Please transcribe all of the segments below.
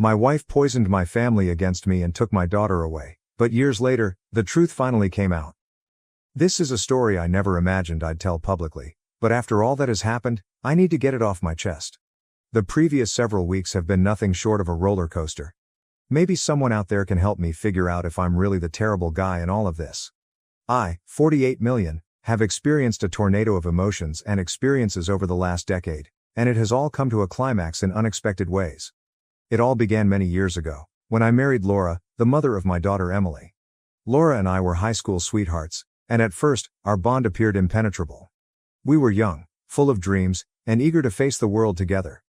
My wife poisoned my family against me and took my daughter away, but years later, the truth finally came out. This is a story I never imagined I'd tell publicly, but after all that has happened, I need to get it off my chest. The previous several weeks have been nothing short of a roller coaster. Maybe someone out there can help me figure out if I'm really the terrible guy in all of this. I, 48 million, have experienced a tornado of emotions and experiences over the last decade, and it has all come to a climax in unexpected ways. It all began many years ago, when I married Laura, the mother of my daughter Emily. Laura and I were high school sweethearts, and at first, our bond appeared impenetrable. We were young, full of dreams, and eager to face the world together.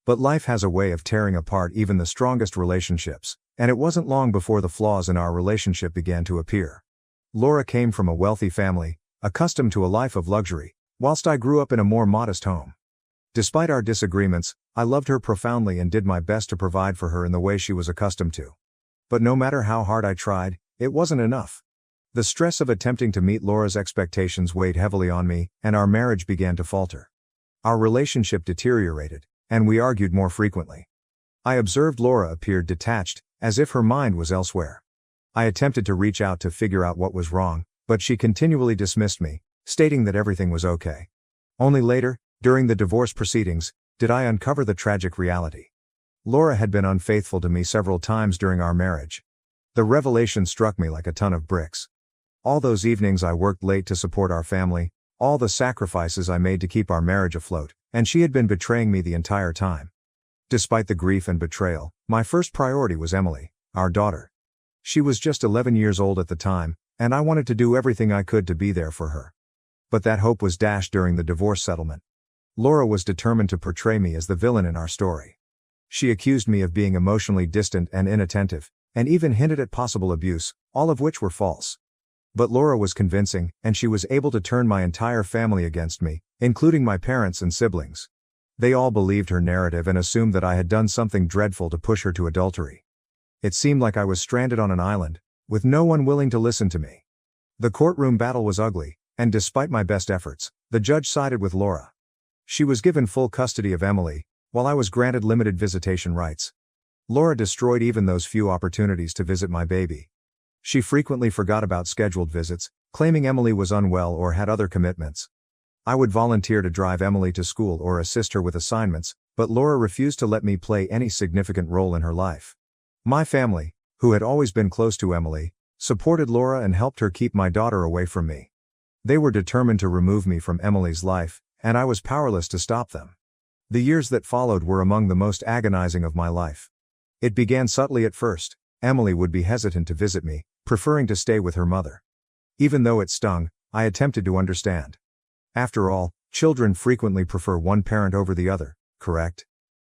But life has a way of tearing apart even the strongest relationships, and it wasn't long before the flaws in our relationship began to appear. Laura came from a wealthy family, accustomed to a life of luxury, whilst I grew up in a more modest home. Despite our disagreements, I loved her profoundly and did my best to provide for her in the way she was accustomed to. But no matter how hard I tried, it wasn't enough. The stress of attempting to meet Laura's expectations weighed heavily on me, and our marriage began to falter. Our relationship deteriorated, and we argued more frequently. I observed Laura appeared detached, as if her mind was elsewhere. I attempted to reach out to figure out what was wrong, but she continually dismissed me, stating that everything was okay. Only later, during the divorce proceedings, did I uncover the tragic reality. Laura had been unfaithful to me several times during our marriage. The revelation struck me like a ton of bricks. All those evenings I worked late to support our family, all the sacrifices I made to keep our marriage afloat, and she had been betraying me the entire time. Despite the grief and betrayal, my first priority was Emily, our daughter. She was just 11 years old at the time, and I wanted to do everything I could to be there for her. But that hope was dashed during the divorce settlement. Laura was determined to portray me as the villain in our story. She accused me of being emotionally distant and inattentive, and even hinted at possible abuse, all of which were false. But Laura was convincing, and she was able to turn my entire family against me, including my parents and siblings. They all believed her narrative and assumed that I had done something dreadful to push her to adultery. It seemed like I was stranded on an island, with no one willing to listen to me. The courtroom battle was ugly, and despite my best efforts, the judge sided with Laura. She was given full custody of Emily, while I was granted limited visitation rights. Laura destroyed even those few opportunities to visit my baby. She frequently forgot about scheduled visits, claiming Emily was unwell or had other commitments. I would volunteer to drive Emily to school or assist her with assignments, but Laura refused to let me play any significant role in her life. My family, who had always been close to Emily, supported Laura and helped her keep my daughter away from me. They were determined to remove me from Emily's life, and I was powerless to stop them. The years that followed were among the most agonizing of my life. It began subtly at first. Emily would be hesitant to visit me, preferring to stay with her mother. Even though it stung, I attempted to understand. After all, children frequently prefer one parent over the other, correct?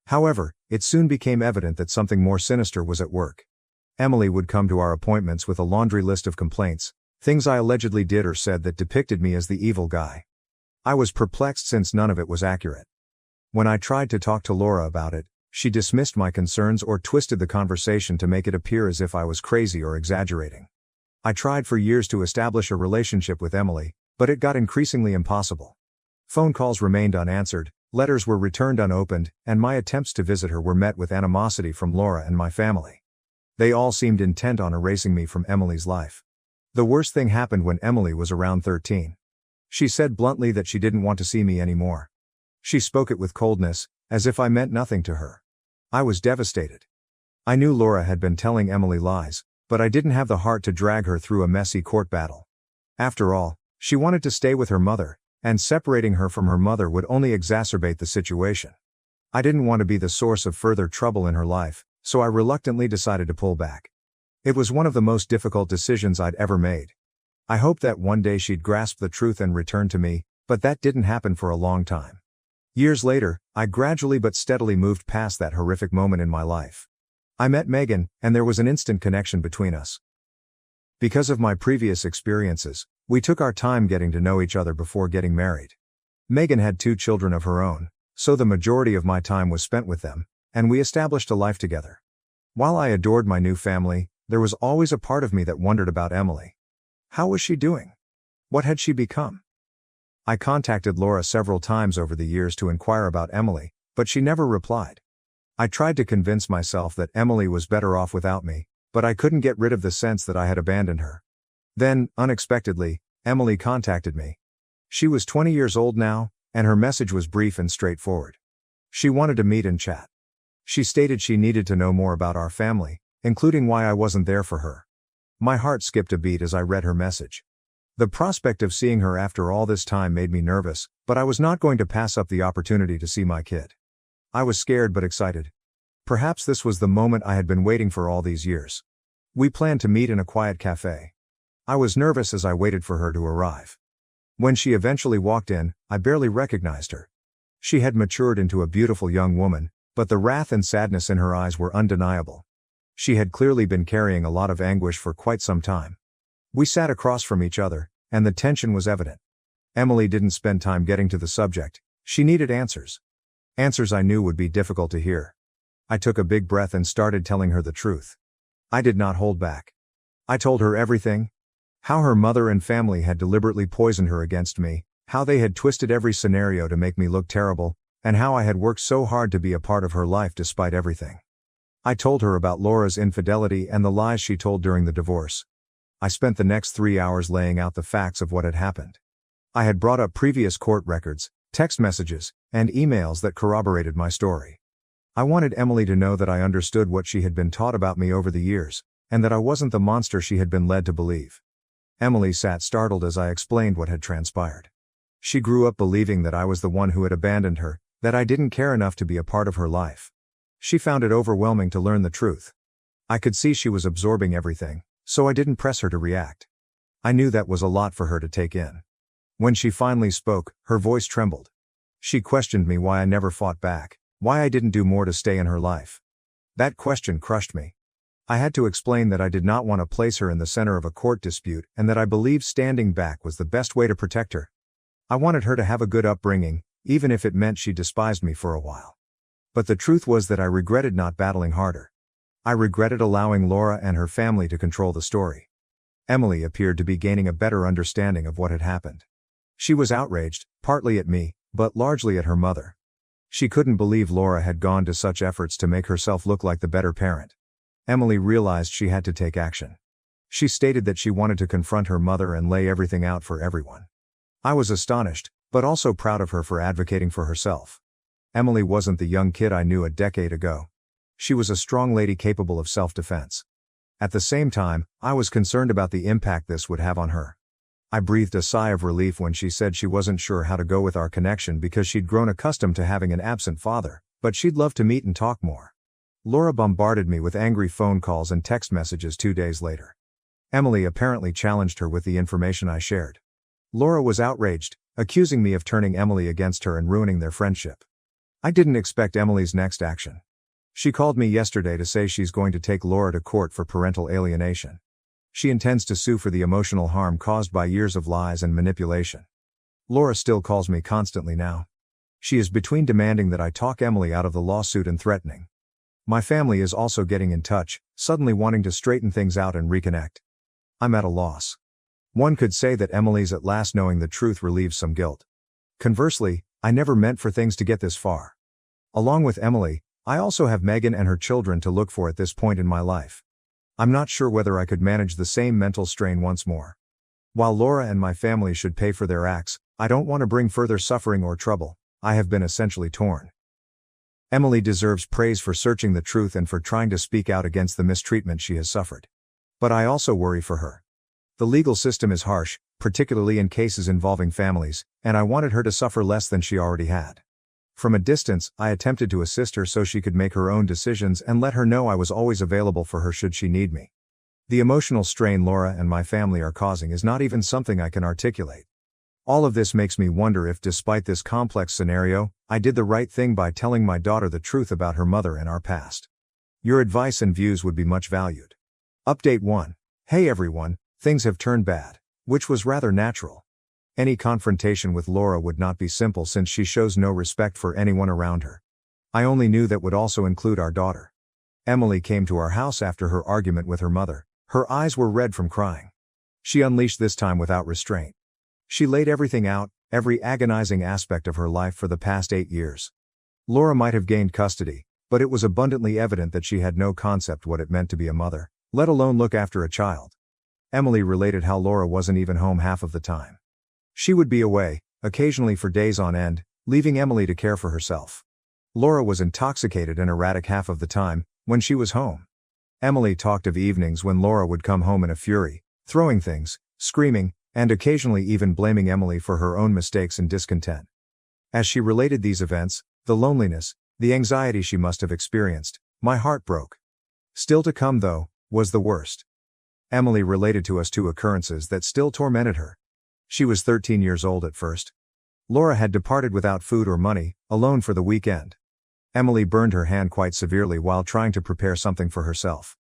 However, it soon became evident that something more sinister was at work. Emily would come to our appointments with a laundry list of complaints, things I allegedly did or said that depicted me as the evil guy. I was perplexed since none of it was accurate. When I tried to talk to Laura about it, she dismissed my concerns or twisted the conversation to make it appear as if I was crazy or exaggerating. I tried for years to establish a relationship with Emily, but it got increasingly impossible. Phone calls remained unanswered, letters were returned unopened, and my attempts to visit her were met with animosity from Laura and my family. They all seemed intent on erasing me from Emily's life. The worst thing happened when Emily was around 13. She said bluntly that she didn't want to see me anymore. She spoke it with coldness, as if I meant nothing to her. I was devastated. I knew Laura had been telling Emily lies, but I didn't have the heart to drag her through a messy court battle. After all, she wanted to stay with her mother, and separating her from her mother would only exacerbate the situation. I didn't want to be the source of further trouble in her life, so I reluctantly decided to pull back. It was one of the most difficult decisions I'd ever made. I hoped that one day she'd grasp the truth and return to me, but that didn't happen for a long time. Years later, I gradually but steadily moved past that horrific moment in my life. I met Megan, and there was an instant connection between us. Because of my previous experiences, we took our time getting to know each other before getting married. Megan had 2 children of her own, so the majority of my time was spent with them, and we established a life together. While I adored my new family, there was always a part of me that wondered about Emily. How was she doing? What had she become? I contacted Laura several times over the years to inquire about Emily, but she never replied. I tried to convince myself that Emily was better off without me, but I couldn't get rid of the sense that I had abandoned her. Then, unexpectedly, Emily contacted me. She was 20 years old now, and her message was brief and straightforward. She wanted to meet and chat. She stated she needed to know more about our family, including why I wasn't there for her. My heart skipped a beat as I read her message. The prospect of seeing her after all this time made me nervous, but I was not going to pass up the opportunity to see my kid. I was scared but excited. Perhaps this was the moment I had been waiting for all these years. We planned to meet in a quiet cafe. I was nervous as I waited for her to arrive. When she eventually walked in, I barely recognized her. She had matured into a beautiful young woman, but the wrath and sadness in her eyes were undeniable. She had clearly been carrying a lot of anguish for quite some time. We sat across from each other, and the tension was evident. Emily didn't spend time getting to the subject. She needed answers. Answers I knew would be difficult to hear. I took a big breath and started telling her the truth. I did not hold back. I told her everything. How her mother and family had deliberately poisoned her against me, how they had twisted every scenario to make me look terrible, and how I had worked so hard to be a part of her life despite everything. I told her about Laura's infidelity and the lies she told during the divorce. I spent the next 3 hours laying out the facts of what had happened. I had brought up previous court records, text messages, and emails that corroborated my story. I wanted Emily to know that I understood what she had been taught about me over the years, and that I wasn't the monster she had been led to believe. Emily sat startled as I explained what had transpired. She grew up believing that I was the one who had abandoned her, that I didn't care enough to be a part of her life. She found it overwhelming to learn the truth. I could see she was absorbing everything, so I didn't press her to react. I knew that was a lot for her to take in. When she finally spoke, her voice trembled. She questioned me why I never fought back, why I didn't do more to stay in her life. That question crushed me. I had to explain that I did not want to place her in the center of a court dispute and that I believed standing back was the best way to protect her. I wanted her to have a good upbringing, even if it meant she despised me for a while. But the truth was that I regretted not battling harder. I regretted allowing Laura and her family to control the story. Emily appeared to be gaining a better understanding of what had happened. She was outraged, partly at me, but largely at her mother. She couldn't believe Laura had gone to such efforts to make herself look like the better parent. Emily realized she had to take action. She stated that she wanted to confront her mother and lay everything out for everyone. I was astonished, but also proud of her for advocating for herself. Emily wasn't the young kid I knew a decade ago. She was a strong lady capable of self-defense. At the same time, I was concerned about the impact this would have on her. I breathed a sigh of relief when she said she wasn't sure how to go with our connection because she'd grown accustomed to having an absent father, but she'd love to meet and talk more. Laura bombarded me with angry phone calls and text messages 2 days later. Emily apparently challenged her with the information I shared. Laura was outraged, accusing me of turning Emily against her and ruining their friendship. I didn't expect Emily's next action. She called me yesterday to say she's going to take Laura to court for parental alienation. She intends to sue for the emotional harm caused by years of lies and manipulation. Laura still calls me constantly now. She is between demanding that I talk Emily out of the lawsuit and threatening. My family is also getting in touch, suddenly wanting to straighten things out and reconnect. I'm at a loss. One could say that Emily's at last knowing the truth relieves some guilt. Conversely, I never meant for things to get this far. Along with Emily, I also have Megan and her children to look for at this point in my life. I'm not sure whether I could manage the same mental strain once more. While Laura and my family should pay for their acts, I don't want to bring further suffering or trouble. I have been essentially torn. Emily deserves praise for searching the truth and for trying to speak out against the mistreatment she has suffered. But I also worry for her. The legal system is harsh, particularly in cases involving families, and I wanted her to suffer less than she already had. From a distance, I attempted to assist her so she could make her own decisions and let her know I was always available for her should she need me. The emotional strain Laura and my family are causing is not even something I can articulate. All of this makes me wonder if, despite this complex scenario, I did the right thing by telling my daughter the truth about her mother and our past. Your advice and views would be much valued. Update 1. Hey everyone, things have turned bad, which was rather natural. Any confrontation with Laura would not be simple since she shows no respect for anyone around her. I only knew that would also include our daughter. Emily came to our house after her argument with her mother. Her eyes were red from crying. She unleashed this time without restraint. She laid everything out, every agonizing aspect of her life for the past 8 years. Laura might have gained custody, but it was abundantly evident that she had no concept what it meant to be a mother, let alone look after a child. Emily related how Laura wasn't even home half of the time. She would be away, occasionally for days on end, leaving Emily to care for herself. Laura was intoxicated and erratic half of the time, when she was home. Emily talked of evenings when Laura would come home in a fury, throwing things, screaming, and occasionally even blaming Emily for her own mistakes and discontent. As she related these events, the loneliness, the anxiety she must have experienced, my heart broke. Still to come, though, was the worst. Emily related to us two occurrences that still tormented her. She was 13 years old at first. Laura had departed without food or money, alone for the weekend. Emily burned her hand quite severely while trying to prepare something for herself.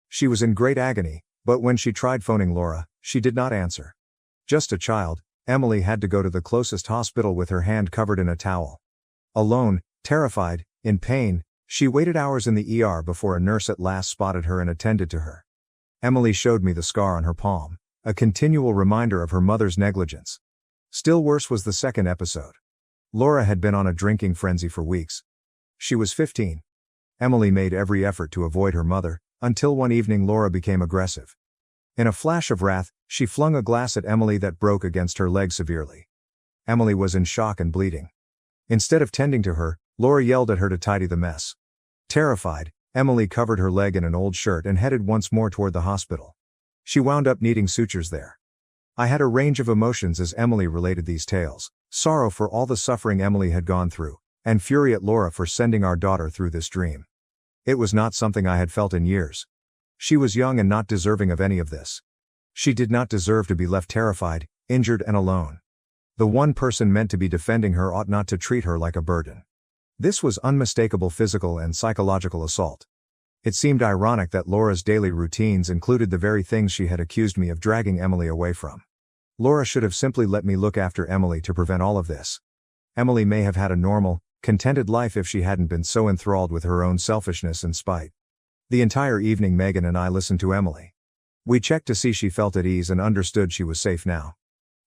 She was in great agony, but when she tried phoning Laura, she did not answer. Just a child, Emily had to go to the closest hospital with her hand covered in a towel. Alone, terrified, in pain, she waited hours in the ER before a nurse at last spotted her and attended to her. Emily showed me the scar on her palm, a continual reminder of her mother's negligence. Still worse was the second episode. Laura had been on a drinking frenzy for weeks. She was 15. Emily made every effort to avoid her mother, until one evening Laura became aggressive. In a flash of wrath, she flung a glass at Emily that broke against her leg severely. Emily was in shock and bleeding. Instead of tending to her, Laura yelled at her to tidy the mess. Terrified, Emily covered her leg in an old shirt and headed once more toward the hospital. She wound up needing sutures there. I had a range of emotions as Emily related these tales, sorrow for all the suffering Emily had gone through, and fury at Laura for sending our daughter through this dream. It was not something I had felt in years. She was young and not deserving of any of this. She did not deserve to be left terrified, injured and alone. The one person meant to be defending her ought not to treat her like a burden. This was unmistakable physical and psychological assault. It seemed ironic that Laura's daily routines included the very things she had accused me of dragging Emily away from. Laura should have simply let me look after Emily to prevent all of this. Emily may have had a normal, contented life if she hadn't been so enthralled with her own selfishness and spite. The entire evening Megan and I listened to Emily. We checked to see she felt at ease and understood she was safe now.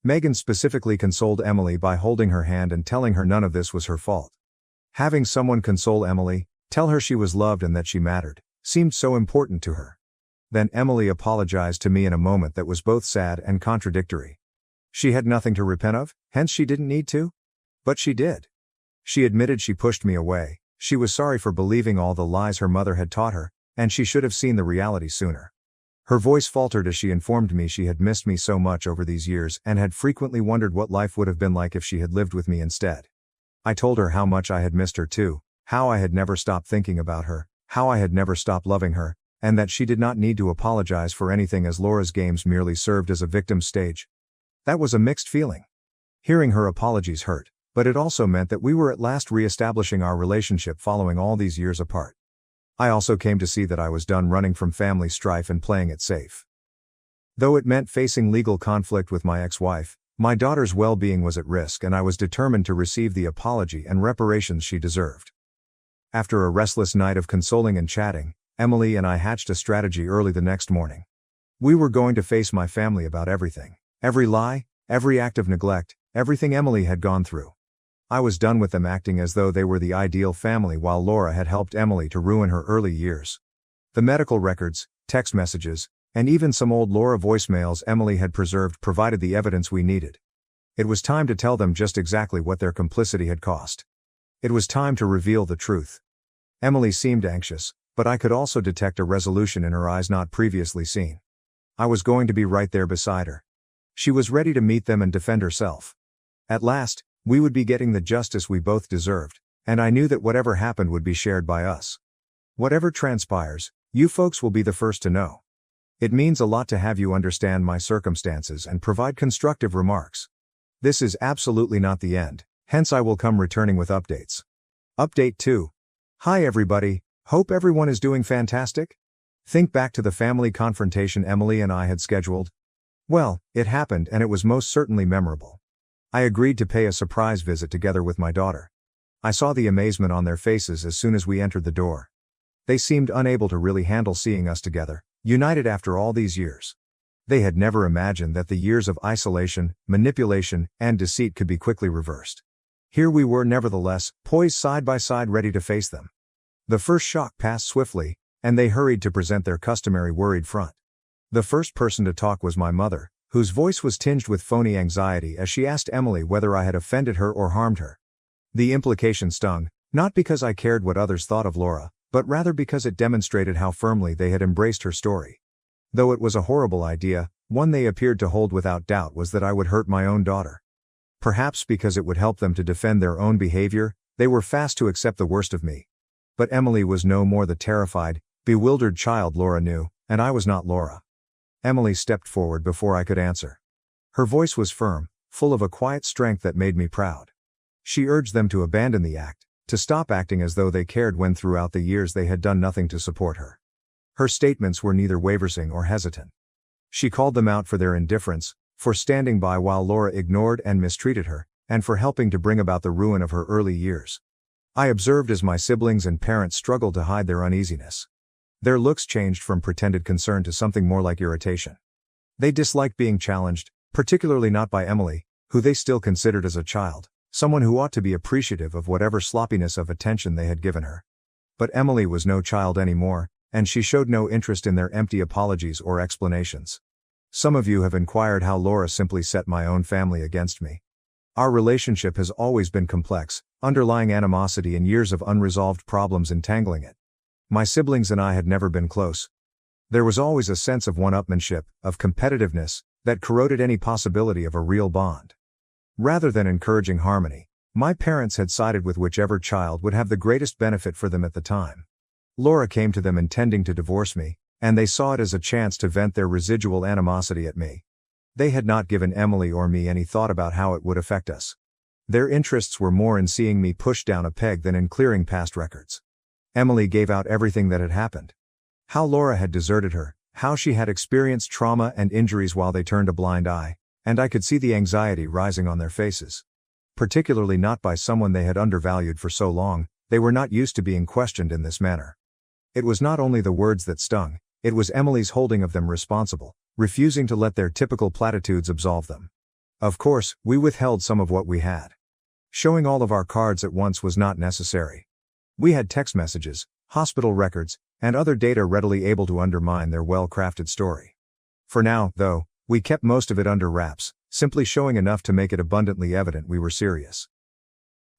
Megan specifically consoled Emily by holding her hand and telling her none of this was her fault. Having someone console Emily, tell her she was loved and that she mattered, seemed so important to her. Then Emily apologized to me in a moment that was both sad and contradictory. She had nothing to repent of, hence she didn't need to? But she did. She admitted she pushed me away, she was sorry for believing all the lies her mother had taught her, and she should have seen the reality sooner. Her voice faltered as she informed me she had missed me so much over these years and had frequently wondered what life would have been like if she had lived with me instead. I told her how much I had missed her too, how I had never stopped thinking about her, how I had never stopped loving her, and that she did not need to apologize for anything as Laura's games merely served as a victim's stage. That was a mixed feeling. Hearing her apologies hurt, but it also meant that we were at last re-establishing our relationship following all these years apart. I also came to see that I was done running from family strife and playing it safe. Though it meant facing legal conflict with my ex-wife, my daughter's well-being was at risk and I was determined to receive the apology and reparations she deserved. After a restless night of consoling and chatting, Emily and I hatched a strategy early the next morning. We were going to face my family about everything. Every lie, every act of neglect, everything Emily had gone through. I was done with them acting as though they were the ideal family while Laura had helped Emily to ruin her early years. The medical records, text messages, and even some old Laura voicemails Emily had preserved provided the evidence we needed. It was time to tell them just exactly what their complicity had cost. It was time to reveal the truth. Emily seemed anxious, but I could also detect a resolution in her eyes not previously seen. I was going to be right there beside her. She was ready to meet them and defend herself. At last, we would be getting the justice we both deserved, and I knew that whatever happened would be shared by us. Whatever transpires, you folks will be the first to know. It means a lot to have you understand my circumstances and provide constructive remarks. This is absolutely not the end, hence I will come returning with updates. Update 2. Hi everybody, hope everyone is doing fantastic? Think back to the family confrontation Emily and I had scheduled. Well, it happened and it was most certainly memorable. I agreed to pay a surprise visit together with my daughter. I saw the amazement on their faces as soon as we entered the door. They seemed unable to really handle seeing us together, united after all these years. They had never imagined that the years of isolation, manipulation, and deceit could be quickly reversed. Here we were nevertheless, poised side by side ready to face them. The first shock passed swiftly, and they hurried to present their customary worried front. The first person to talk was my mother, whose voice was tinged with phony anxiety as she asked Emily whether I had offended her or harmed her. The implication stung, not because I cared what others thought of Laura, but rather because it demonstrated how firmly they had embraced her story. Though it was a horrible idea, one they appeared to hold without doubt was that I would hurt my own daughter. Perhaps because it would help them to defend their own behavior, they were fast to accept the worst of me. But Emily was no more the terrified, bewildered child Laura knew, and I was not Laura. Emily stepped forward before I could answer. Her voice was firm, full of a quiet strength that made me proud. She urged them to abandon the act, to stop acting as though they cared when throughout the years they had done nothing to support her. Her statements were neither wavering or hesitant. She called them out for their indifference, for standing by while Laura ignored and mistreated her, and for helping to bring about the ruin of her early years. I observed as my siblings and parents struggled to hide their uneasiness. Their looks changed from pretended concern to something more like irritation. They disliked being challenged, particularly not by Emily, who they still considered as a child, someone who ought to be appreciative of whatever sloppiness of attention they had given her. But Emily was no child anymore, and she showed no interest in their empty apologies or explanations. Some of you have inquired how Laura simply set my own family against me. Our relationship has always been complex, underlying animosity and years of unresolved problems entangling it. My siblings and I had never been close. There was always a sense of one-upmanship, of competitiveness, that corroded any possibility of a real bond. Rather than encouraging harmony, my parents had sided with whichever child would have the greatest benefit for them at the time. Laura came to them intending to divorce me, and they saw it as a chance to vent their residual animosity at me. They had not given Emily or me any thought about how it would affect us. Their interests were more in seeing me pushed down a peg than in clearing past records. Emily gave out everything that had happened. How Laura had deserted her, how she had experienced trauma and injuries while they turned a blind eye, and I could see the anxiety rising on their faces. Particularly not by someone they had undervalued for so long, they were not used to being questioned in this manner. It was not only the words that stung, it was Emily's holding of them responsible, refusing to let their typical platitudes absolve them. Of course, we withheld some of what we had. Showing all of our cards at once was not necessary. We had text messages, hospital records, and other data readily able to undermine their well-crafted story. For now, though, we kept most of it under wraps, simply showing enough to make it abundantly evident we were serious.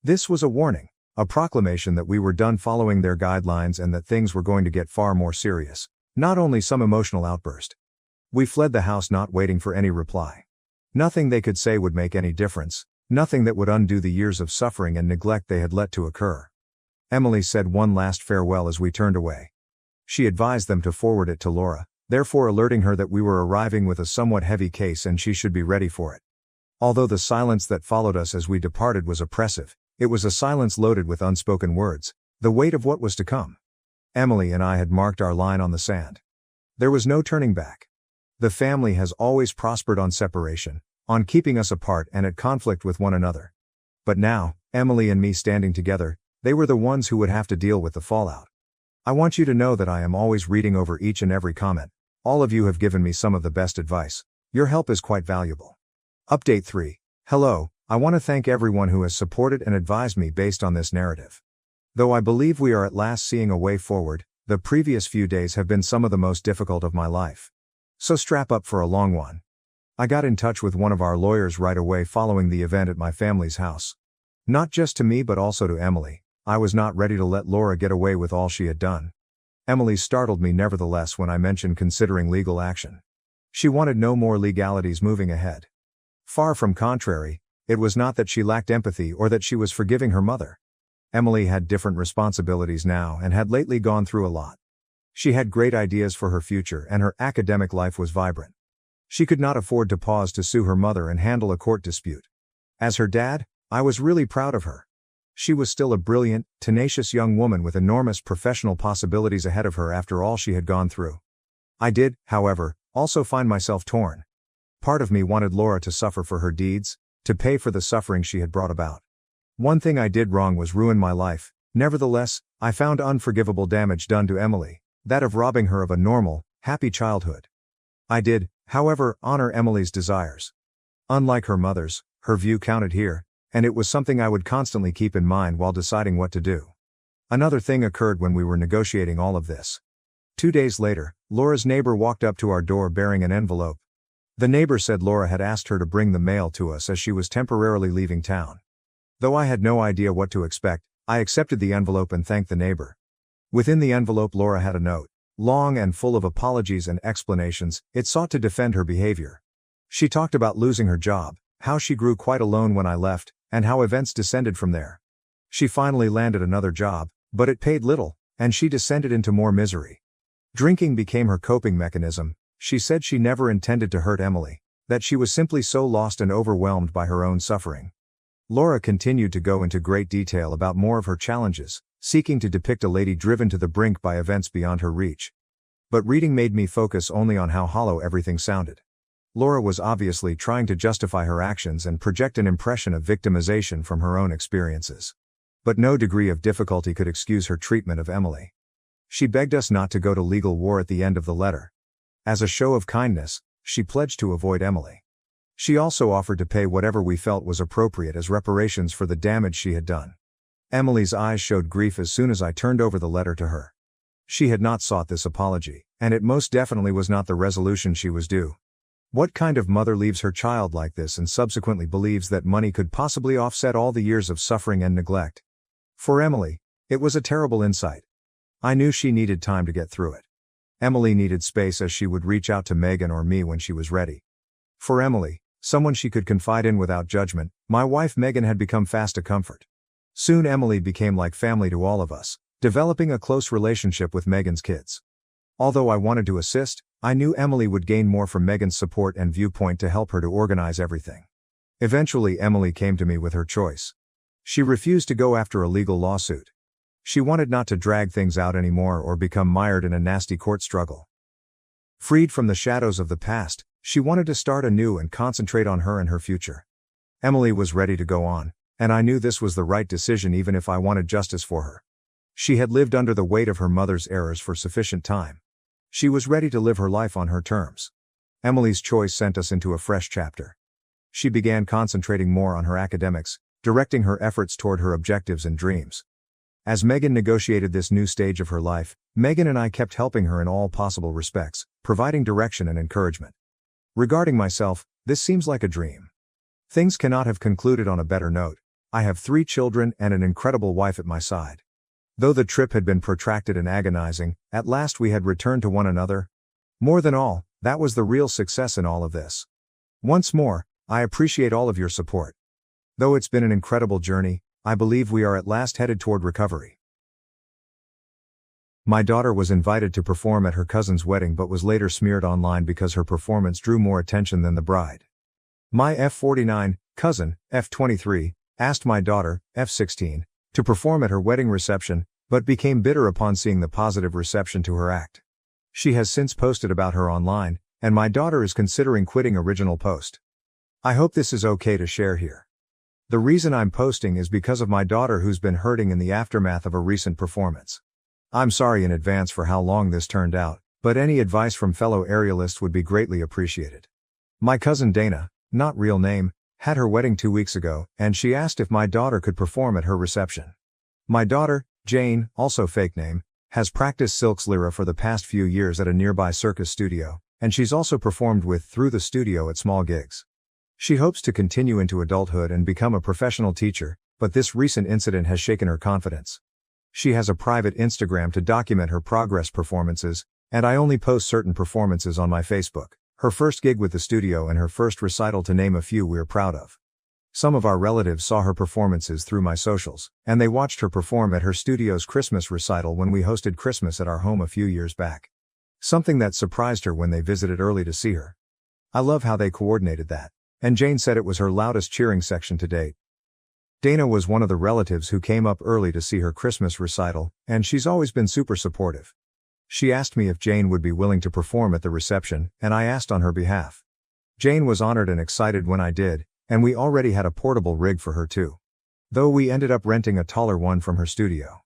This was a warning, a proclamation that we were done following their guidelines and that things were going to get far more serious, not only some emotional outburst. We fled the house not waiting for any reply. Nothing they could say would make any difference, nothing that would undo the years of suffering and neglect they had let to occur. Emily said one last farewell as we turned away. She advised them to forward it to Laura, therefore alerting her that we were arriving with a somewhat heavy case and she should be ready for it. Although the silence that followed us as we departed was oppressive, it was a silence loaded with unspoken words, the weight of what was to come. Emily and I had marked our line on the sand. There was no turning back. The family has always prospered on separation, on keeping us apart and at conflict with one another. But now, Emily and me standing together, they were the ones who would have to deal with the fallout. I want you to know that I am always reading over each and every comment. All of you have given me some of the best advice. Your help is quite valuable. Update 3. Hello, I want to thank everyone who has supported and advised me based on this narrative. Though I believe we are at last seeing a way forward, the previous few days have been some of the most difficult of my life. So strap up for a long one. I got in touch with one of our lawyers right away following the event at my family's house. Not just to me but also to Emily. I was not ready to let Laura get away with all she had done. Emily startled me nevertheless when I mentioned considering legal action. She wanted no more legalities moving ahead. Far from contrary, it was not that she lacked empathy or that she was forgiving her mother. Emily had different responsibilities now and had lately gone through a lot. She had great ideas for her future and her academic life was vibrant. She could not afford to pause to sue her mother and handle a court dispute. As her dad, I was really proud of her. She was still a brilliant, tenacious young woman with enormous professional possibilities ahead of her after all she had gone through. I did, however, also find myself torn. Part of me wanted Laura to suffer for her deeds, to pay for the suffering she had brought about. One thing I did wrong was ruin my life. Nevertheless, I found unforgivable damage done to Emily, that of robbing her of a normal, happy childhood. I did, however, honor Emily's desires. Unlike her mother's, her view counted here, and it was something I would constantly keep in mind while deciding what to do. Another thing occurred when we were negotiating all of this. 2 days later, Laura's neighbor walked up to our door bearing an envelope. The neighbor said Laura had asked her to bring the mail to us as she was temporarily leaving town. Though I had no idea what to expect, I accepted the envelope and thanked the neighbor. Within the envelope, Laura had a note. Long and full of apologies and explanations, it sought to defend her behavior. She talked about losing her job, how she grew quite alone when I left, and how events descended from there. She finally landed another job, but it paid little, and she descended into more misery. Drinking became her coping mechanism. She said she never intended to hurt Emily, that she was simply so lost and overwhelmed by her own suffering. Laura continued to go into great detail about more of her challenges, seeking to depict a lady driven to the brink by events beyond her reach. But reading made me focus only on how hollow everything sounded. Laura was obviously trying to justify her actions and project an impression of victimization from her own experiences. But no degree of difficulty could excuse her treatment of Emily. She begged us not to go to legal war at the end of the letter. As a show of kindness, she pledged to avoid Emily. She also offered to pay whatever we felt was appropriate as reparations for the damage she had done. Emily's eyes showed grief as soon as I turned over the letter to her. She had not sought this apology, and it most definitely was not the resolution she was due. What kind of mother leaves her child like this and subsequently believes that money could possibly offset all the years of suffering and neglect? For Emily, it was a terrible insight. I knew she needed time to get through it. Emily needed space, as she would reach out to Megan or me when she was ready. For Emily, someone she could confide in without judgment, my wife Megan had become fast a comfort. Soon Emily became like family to all of us, developing a close relationship with Megan's kids. Although I wanted to assist, I knew Emily would gain more from Megan's support and viewpoint to help her to organize everything. Eventually Emily came to me with her choice. She refused to go after a legal lawsuit. She wanted not to drag things out anymore or become mired in a nasty court struggle. Freed from the shadows of the past, she wanted to start anew and concentrate on her and her future. Emily was ready to go on, and I knew this was the right decision even if I wanted justice for her. She had lived under the weight of her mother's errors for sufficient time. She was ready to live her life on her terms. Emily's choice sent us into a fresh chapter. She began concentrating more on her academics, directing her efforts toward her objectives and dreams. As Megan negotiated this new stage of her life, Megan and I kept helping her in all possible respects, providing direction and encouragement. Regarding myself, this seems like a dream. Things cannot have concluded on a better note. I have 3 children and an incredible wife at my side. Though the trip had been protracted and agonizing, at last we had returned to one another. More than all, that was the real success in all of this. Once more, I appreciate all of your support. Though it's been an incredible journey, I believe we are at last headed toward recovery. My daughter was invited to perform at her cousin's wedding but was later smeared online because her performance drew more attention than the bride. My F49 cousin, F23, asked my daughter, F16, to perform at her wedding reception, but became bitter upon seeing the positive reception to her act. She has since posted about her online, and my daughter is considering quitting original post. I hope this is okay to share here. The reason I'm posting is because of my daughter who's been hurting in the aftermath of a recent performance. I'm sorry in advance for how long this turned out, but any advice from fellow aerialists would be greatly appreciated. My cousin Dana, not real name, had her wedding 2 weeks ago, and she asked if my daughter could perform at her reception. My daughter, Jane, also fake name, has practiced Silk's Lyra for the past few years at a nearby circus studio, and she's also performed with through the studio at small gigs. She hopes to continue into adulthood and become a professional teacher, but this recent incident has shaken her confidence. She has a private Instagram to document her progress performances, and I only post certain performances on my Facebook. Her first gig with the studio and her first recital, to name a few we're proud of. Some of our relatives saw her performances through my socials, and they watched her perform at her studio's Christmas recital when we hosted Christmas at our home a few years back. Something that surprised her when they visited early to see her. I love how they coordinated that, and Jane said it was her loudest cheering section to date. Dana was one of the relatives who came up early to see her Christmas recital, and she's always been super supportive. She asked me if Jane would be willing to perform at the reception, and I asked on her behalf. Jane was honored and excited when I did, and we already had a portable rig for her too. Though we ended up renting a taller one from her studio.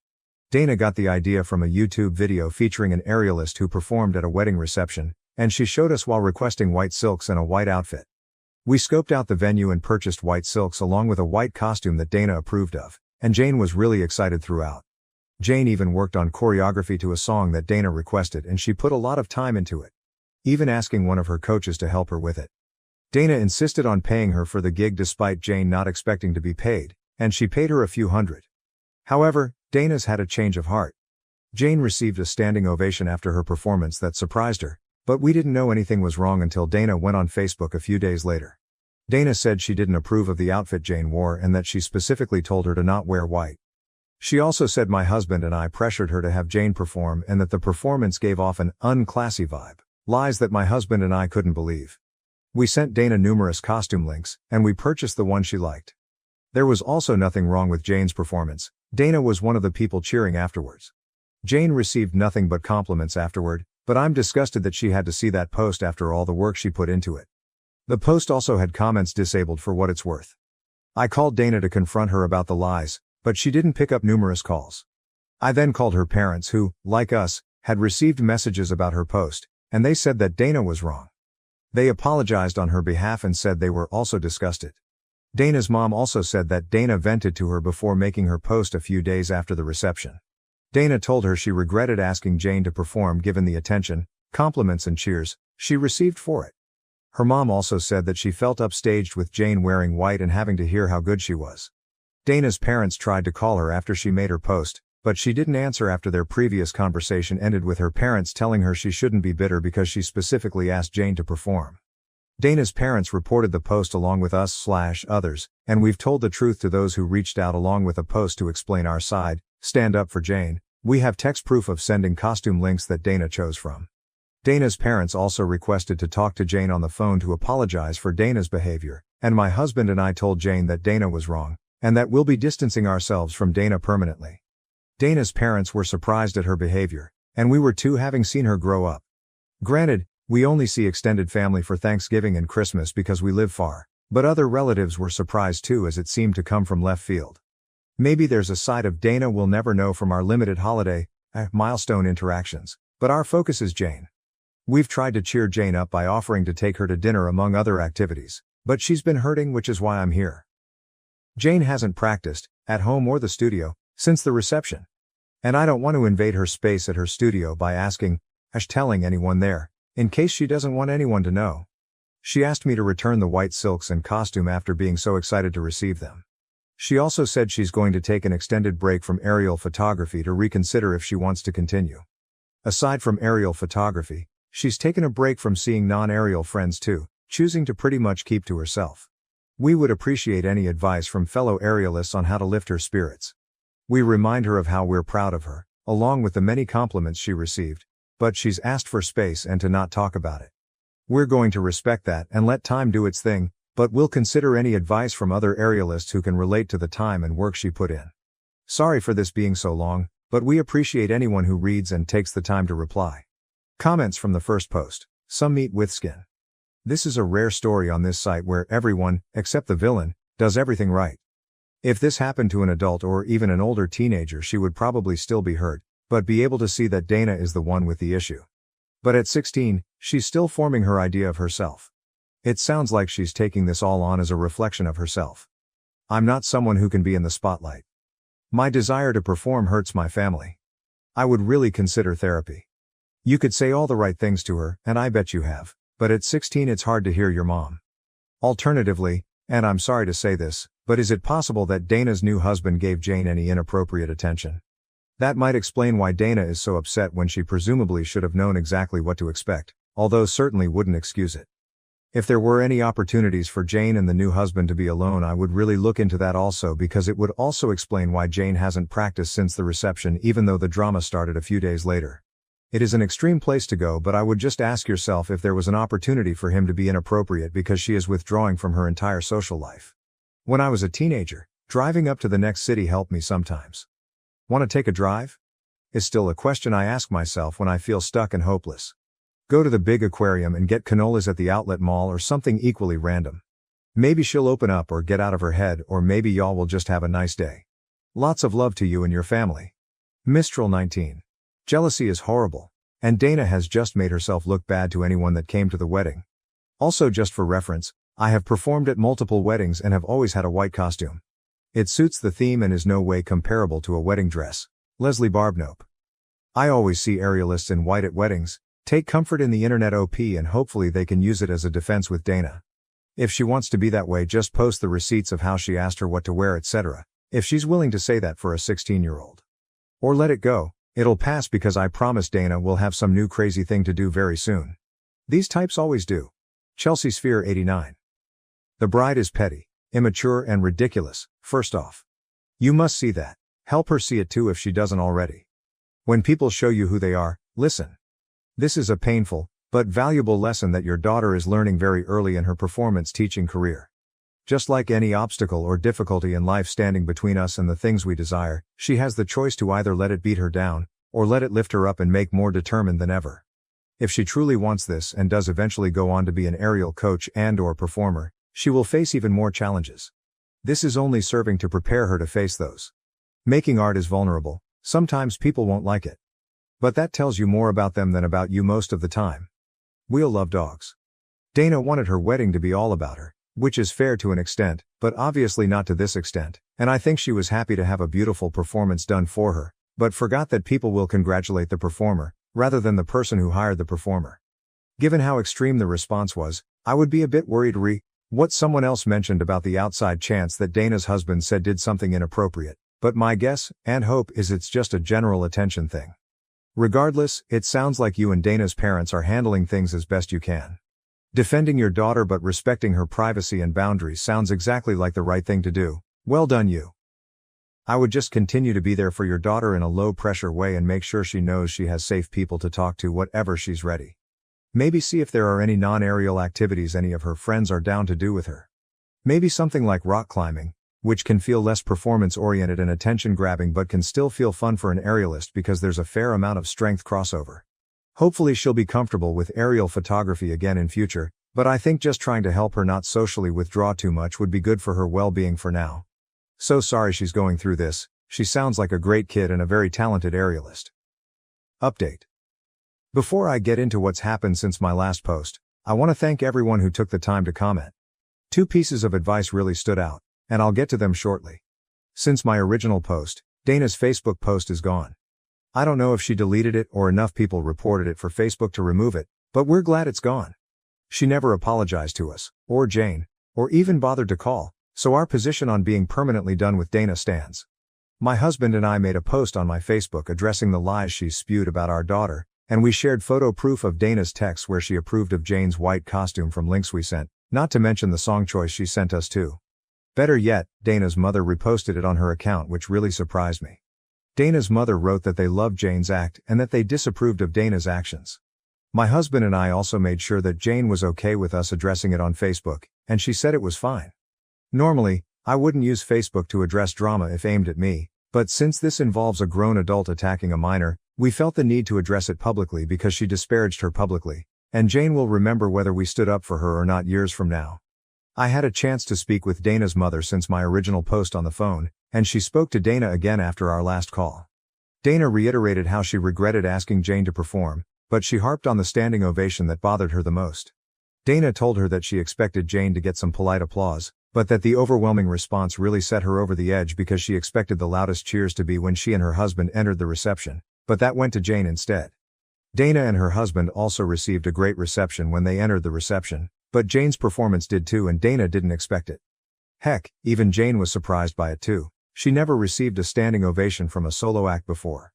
Dana got the idea from a YouTube video featuring an aerialist who performed at a wedding reception, and she showed us while requesting white silks and a white outfit. We scoped out the venue and purchased white silks along with a white costume that Dana approved of, and Jane was really excited throughout. Jane even worked on choreography to a song that Dana requested, and she put a lot of time into it, even asking one of her coaches to help her with it. Dana insisted on paying her for the gig despite Jane not expecting to be paid, and she paid her a few hundred. However, Dana's had a change of heart. Jane received a standing ovation after her performance that surprised her, but we didn't know anything was wrong until Dana went on Facebook a few days later. Dana said she didn't approve of the outfit Jane wore and that she specifically told her to not wear white. She also said my husband and I pressured her to have Jane perform and that the performance gave off an unclassy vibe, lies that my husband and I couldn't believe. We sent Dana numerous costume links, and we purchased the one she liked. There was also nothing wrong with Jane's performance. Dana was one of the people cheering afterwards. Jane received nothing but compliments afterward, but I'm disgusted that she had to see that post after all the work she put into it. The post also had comments disabled for what it's worth. I called Dana to confront her about the lies, but she didn't pick up numerous calls. I then called her parents who, like us, had received messages about her post, and they said that Dana was wrong. They apologized on her behalf and said they were also disgusted. Dana's mom also said that Dana vented to her before making her post a few days after the reception. Dana told her she regretted asking Jane to perform given the attention, compliments and cheers she received for it. Her mom also said that she felt upstaged with Jane wearing white and having to hear how good she was. Dana's parents tried to call her after she made her post, but she didn't answer after their previous conversation ended with her parents telling her she shouldn't be bitter because she specifically asked Jane to perform. Dana's parents reported the post along with us/others, and we've told the truth to those who reached out along with a post to explain our side, stand up for Jane. We have text proof of sending costume links that Dana chose from. Dana's parents also requested to talk to Jane on the phone to apologize for Dana's behavior, and my husband and I told Jane that Dana was wrong, and that we'll be distancing ourselves from Dana permanently. Dana's parents were surprised at her behavior, and we were too having seen her grow up. Granted, we only see extended family for Thanksgiving and Christmas because we live far, but other relatives were surprised too as it seemed to come from left field. Maybe there's a side of Dana we'll never know from our limited holiday, milestone interactions, but our focus is Jane. We've tried to cheer Jane up by offering to take her to dinner among other activities, but she's been hurting, which is why I'm here. Jane hasn't practiced, at home or the studio, since the reception. And I don't want to invade her space at her studio by telling anyone there, in case she doesn't want anyone to know. She asked me to return the white silks and costume after being so excited to receive them. She also said she's going to take an extended break from aerial photography to reconsider if she wants to continue. Aside from aerial photography, she's taken a break from seeing non-aerial friends too, choosing to pretty much keep to herself. We would appreciate any advice from fellow aerialists on how to lift her spirits. We remind her of how we're proud of her, along with the many compliments she received, but she's asked for space and to not talk about it. We're going to respect that and let time do its thing, but we'll consider any advice from other aerialists who can relate to the time and work she put in. Sorry for this being so long, but we appreciate anyone who reads and takes the time to reply. Comments from the first post. Some meat with skin. This is a rare story on this site where everyone, except the villain, does everything right. If this happened to an adult or even an older teenager, she would probably still be hurt, but be able to see that Dana is the one with the issue. But at 16, she's still forming her idea of herself. It sounds like she's taking this all on as a reflection of herself. I'm not someone who can be in the spotlight. My desire to perform hurts my family. I would really consider therapy. You could say all the right things to her, and I bet you have, but at 16 it's hard to hear your mom. Alternatively, and I'm sorry to say this, but is it possible that Dana's new husband gave Jane any inappropriate attention? That might explain why Dana is so upset when she presumably should have known exactly what to expect, although certainly wouldn't excuse it. If there were any opportunities for Jane and the new husband to be alone, I would really look into that also, because it would also explain why Jane hasn't practiced since the reception even though the drama started a few days later. It is an extreme place to go, but I would just ask yourself if there was an opportunity for him to be inappropriate because she is withdrawing from her entire social life. When I was a teenager, driving up to the next city helped me sometimes. Want to take a drive? Is still a question I ask myself when I feel stuck and hopeless. Go to the big aquarium and get cannolis at the outlet mall or something equally random. Maybe she'll open up or get out of her head, or maybe y'all will just have a nice day. Lots of love to you and your family. Mistral 19. Jealousy is horrible, and Dana has just made herself look bad to anyone that came to the wedding. Also, just for reference, I have performed at multiple weddings and have always had a white costume. It suits the theme and is no way comparable to a wedding dress. Leslie Barbnope. I always see aerialists in white at weddings. Take comfort in the internet OP and hopefully they can use it as a defense with Dana. If she wants to be that way, just post the receipts of how she asked her what to wear, etc. If she's willing to say that for a 16-year-old. Or let it go, it'll pass because I promise Dana will have some new crazy thing to do very soon. These types always do. Chelsea Sphere 89. The bride is petty, immature and ridiculous. First off, you must see that. Help her see it too if she doesn't already. When people show you who they are, listen. This is a painful, but valuable lesson that your daughter is learning very early in her performance teaching career. Just like any obstacle or difficulty in life standing between us and the things we desire, she has the choice to either let it beat her down, or let it lift her up and make more determined than ever. If she truly wants this and does eventually go on to be an aerial coach and/or performer, she will face even more challenges. This is only serving to prepare her to face those. Making art is vulnerable. Sometimes people won't like it. But that tells you more about them than about you most of the time. We'll love dogs. Dana wanted her wedding to be all about her, which is fair to an extent, but obviously not to this extent, and I think she was happy to have a beautiful performance done for her, but forgot that people will congratulate the performer, rather than the person who hired the performer. Given how extreme the response was, I would be a bit worried what someone else mentioned about the outside chance that Dana's husband said did something inappropriate, but my guess, and hope, is it's just a general attention thing. Regardless, it sounds like you and Dana's parents are handling things as best you can. Defending your daughter but respecting her privacy and boundaries sounds exactly like the right thing to do. Well done you. I would just continue to be there for your daughter in a low-pressure way and make sure she knows she has safe people to talk to whenever she's ready. Maybe see if there are any non-aerial activities any of her friends are down to do with her. Maybe something like rock climbing, which can feel less performance-oriented and attention-grabbing but can still feel fun for an aerialist because there's a fair amount of strength crossover. Hopefully she'll be comfortable with aerial photography again in future, but I think just trying to help her not socially withdraw too much would be good for her well-being for now. So sorry she's going through this. She sounds like a great kid and a very talented aerialist. Update. Before I get into what's happened since my last post, I want to thank everyone who took the time to comment. 2 pieces of advice really stood out, and I'll get to them shortly. Since my original post, Dana's Facebook post is gone. I don't know if she deleted it or enough people reported it for Facebook to remove it, but we're glad it's gone. She never apologized to us, or Jane, or even bothered to call, so our position on being permanently done with Dana stands. My husband and I made a post on my Facebook addressing the lies she spewed about our daughter, and we shared photo proof of Dana's text where she approved of Jane's white costume from links we sent, not to mention the song choice she sent us too. Better yet, Dana's mother reposted it on her account, which really surprised me. Dana's mother wrote that they loved Jane's act and that they disapproved of Dana's actions. My husband and I also made sure that Jane was okay with us addressing it on Facebook, and she said it was fine. Normally, I wouldn't use Facebook to address drama if aimed at me, but since this involves a grown adult attacking a minor, we felt the need to address it publicly because she disparaged her publicly, and Jane will remember whether we stood up for her or not years from now. I had a chance to speak with Dana's mother since my original post on the phone, and she spoke to Dana again after our last call. Dana reiterated how she regretted asking Jane to perform, but she harped on the standing ovation that bothered her the most. Dana told her that she expected Jane to get some polite applause, but that the overwhelming response really set her over the edge because she expected the loudest cheers to be when she and her husband entered the reception, but that went to Jane instead. Dana and her husband also received a great reception when they entered the reception, but Jane's performance did too, and Dana didn't expect it. Heck, even Jane was surprised by it too. She never received a standing ovation from a solo act before.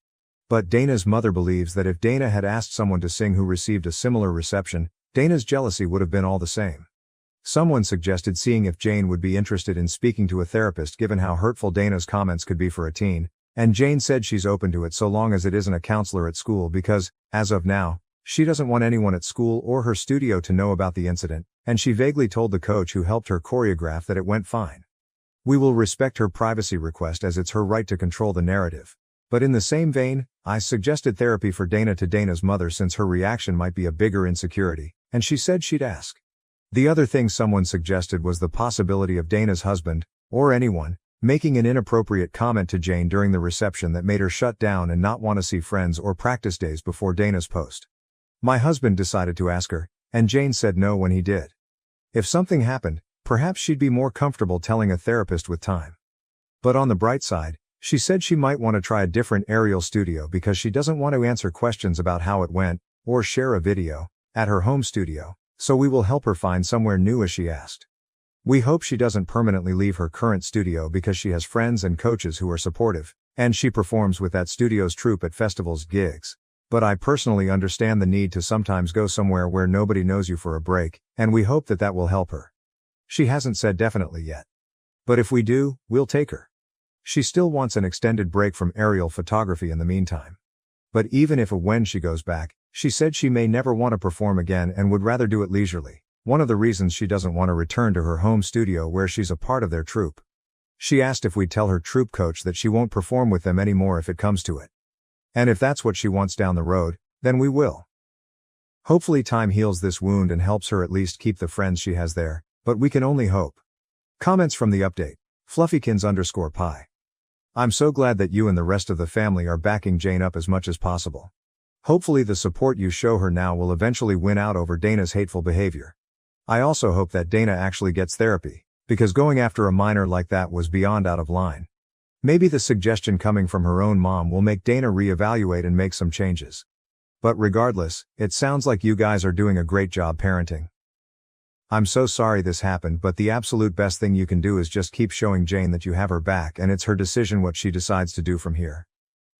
But Dana's mother believes that if Dana had asked someone to sing who received a similar reception, Dana's jealousy would have been all the same. Someone suggested seeing if Jane would be interested in speaking to a therapist given how hurtful Dana's comments could be for a teen, and Jane said she's open to it so long as it isn't a counselor at school because, as of now, she doesn't want anyone at school or her studio to know about the incident, and she vaguely told the coach who helped her choreograph that it went fine. We will respect her privacy request as it's her right to control the narrative. But in the same vein, I suggested therapy for Dana to Dana's mother since her reaction might be a bigger insecurity, and she said she'd ask. The other thing someone suggested was the possibility of Dana's husband, or anyone, making an inappropriate comment to Jane during the reception that made her shut down and not want to see friends or practice days before Dana's post. My husband decided to ask her, and Jane said no when he did. If something happened, perhaps she'd be more comfortable telling a therapist with time. But on the bright side, She said she might want to try a different aerial studio because she doesn't want to answer questions about how it went, or share a video, at her home studio, so we will help her find somewhere new as she asked. We hope she doesn't permanently leave her current studio because she has friends and coaches who are supportive, and she performs with that studio's troupe at festivals, gigs. But I personally understand the need to sometimes go somewhere where nobody knows you for a break, and we hope that that will help her. She hasn't said definitely yet. But if we do, we'll take her. She still wants an extended break from aerial photography in the meantime. But even if or when she goes back, she said she may never want to perform again and would rather do it leisurely. One of the reasons she doesn't want to return to her home studio where she's a part of their troupe. She asked if we'd tell her troupe coach that she won't perform with them anymore if it comes to it. And if that's what she wants down the road, then we will. Hopefully time heals this wound and helps her at least keep the friends she has there, but we can only hope. Comments from the update. Fluffykins_pie. I'm so glad that you and the rest of the family are backing Jane up as much as possible. Hopefully the support you show her now will eventually win out over Dana's hateful behavior. I also hope that Dana actually gets therapy, because going after a minor like that was beyond out of line. Maybe the suggestion coming from her own mom will make Dana reevaluate and make some changes. But regardless, it sounds like you guys are doing a great job parenting. I'm so sorry this happened, but the absolute best thing you can do is just keep showing Jane that you have her back and it's her decision what she decides to do from here.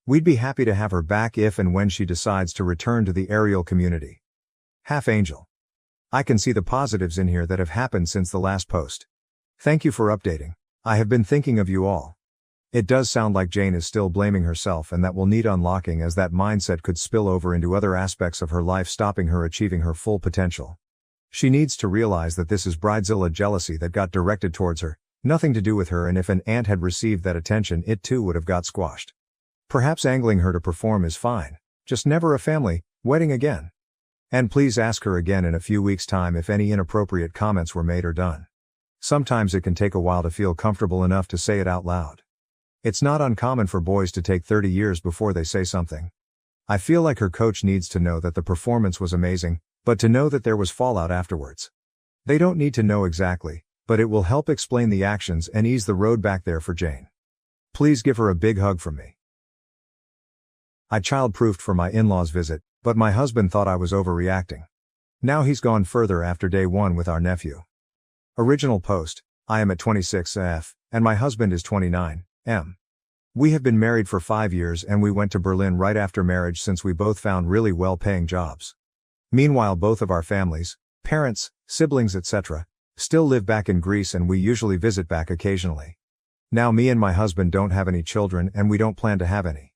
We'd be happy to have her back if and when she decides to return to the aerial community. Half Angel. I can see the positives in here that have happened since the last post. Thank you for updating. I have been thinking of you all. It does sound like Jane is still blaming herself and that will need unlocking, as that mindset could spill over into other aspects of her life, stopping her achieving her full potential. She needs to realize that this is bridezilla jealousy that got directed towards her, nothing to do with her, and if an aunt had received that attention it too would have got squashed. Perhaps angling her to perform is fine, just never a family wedding again. And please ask her again in a few weeks' time if any inappropriate comments were made or done. Sometimes it can take a while to feel comfortable enough to say it out loud. It's not uncommon for boys to take 30 years before they say something. I feel like her coach needs to know that the performance was amazing, but to know that there was fallout afterwards. They don't need to know exactly, but it will help explain the actions and ease the road back there for Jane. Please give her a big hug from me. I child-proofed for my in-laws visit, but my husband thought I was overreacting. Now he's gone further after day one with our nephew. Original post, I am at 26F, and my husband is 29M. We have been married for 5 years and we went to Berlin right after marriage since we both found really well-paying jobs. Meanwhile, both of our families, parents, siblings, etc., still live back in Greece and we usually visit back occasionally. Now me and my husband don't have any children and we don't plan to have any.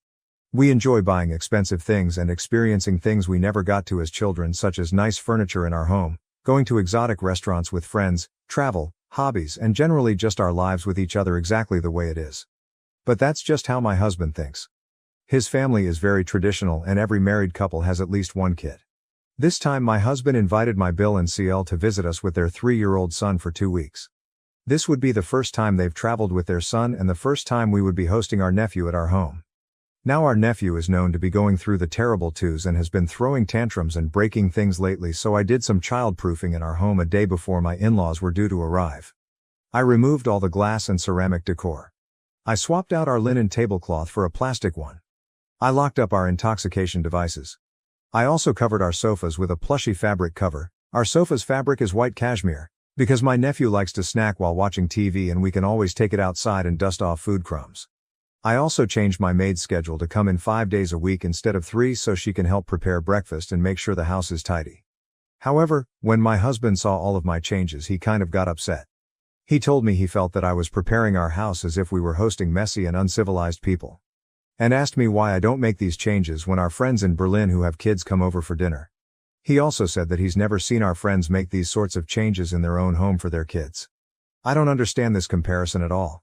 We enjoy buying expensive things and experiencing things we never got to as children, such as nice furniture in our home, going to exotic restaurants with friends, travel, hobbies, and generally just our lives with each other exactly the way it is. But that's just how my husband thinks. His family is very traditional and every married couple has at least one kid. This time my husband invited my Bill and CL to visit us with their 3-year-old son for 2 weeks. This would be the first time they've traveled with their son and the first time we would be hosting our nephew at our home. Now our nephew is known to be going through the terrible twos and has been throwing tantrums and breaking things lately, so I did some child-proofing in our home a day before my in-laws were due to arrive. I removed all the glass and ceramic decor. I swapped out our linen tablecloth for a plastic one. I locked up our intoxication devices. I also covered our sofas with a plushy fabric cover. Our sofa's fabric is white cashmere, because my nephew likes to snack while watching TV and we can always take it outside and dust off food crumbs. I also changed my maid's schedule to come in 5 days a week instead of 3 so she can help prepare breakfast and make sure the house is tidy. However, when my husband saw all of my changes he kind of got upset. He told me he felt that I was preparing our house as if we were hosting messy and uncivilized people. And asked me why I don't make these changes when our friends in Berlin who have kids come over for dinner. He also said that he's never seen our friends make these sorts of changes in their own home for their kids. I don't understand this comparison at all.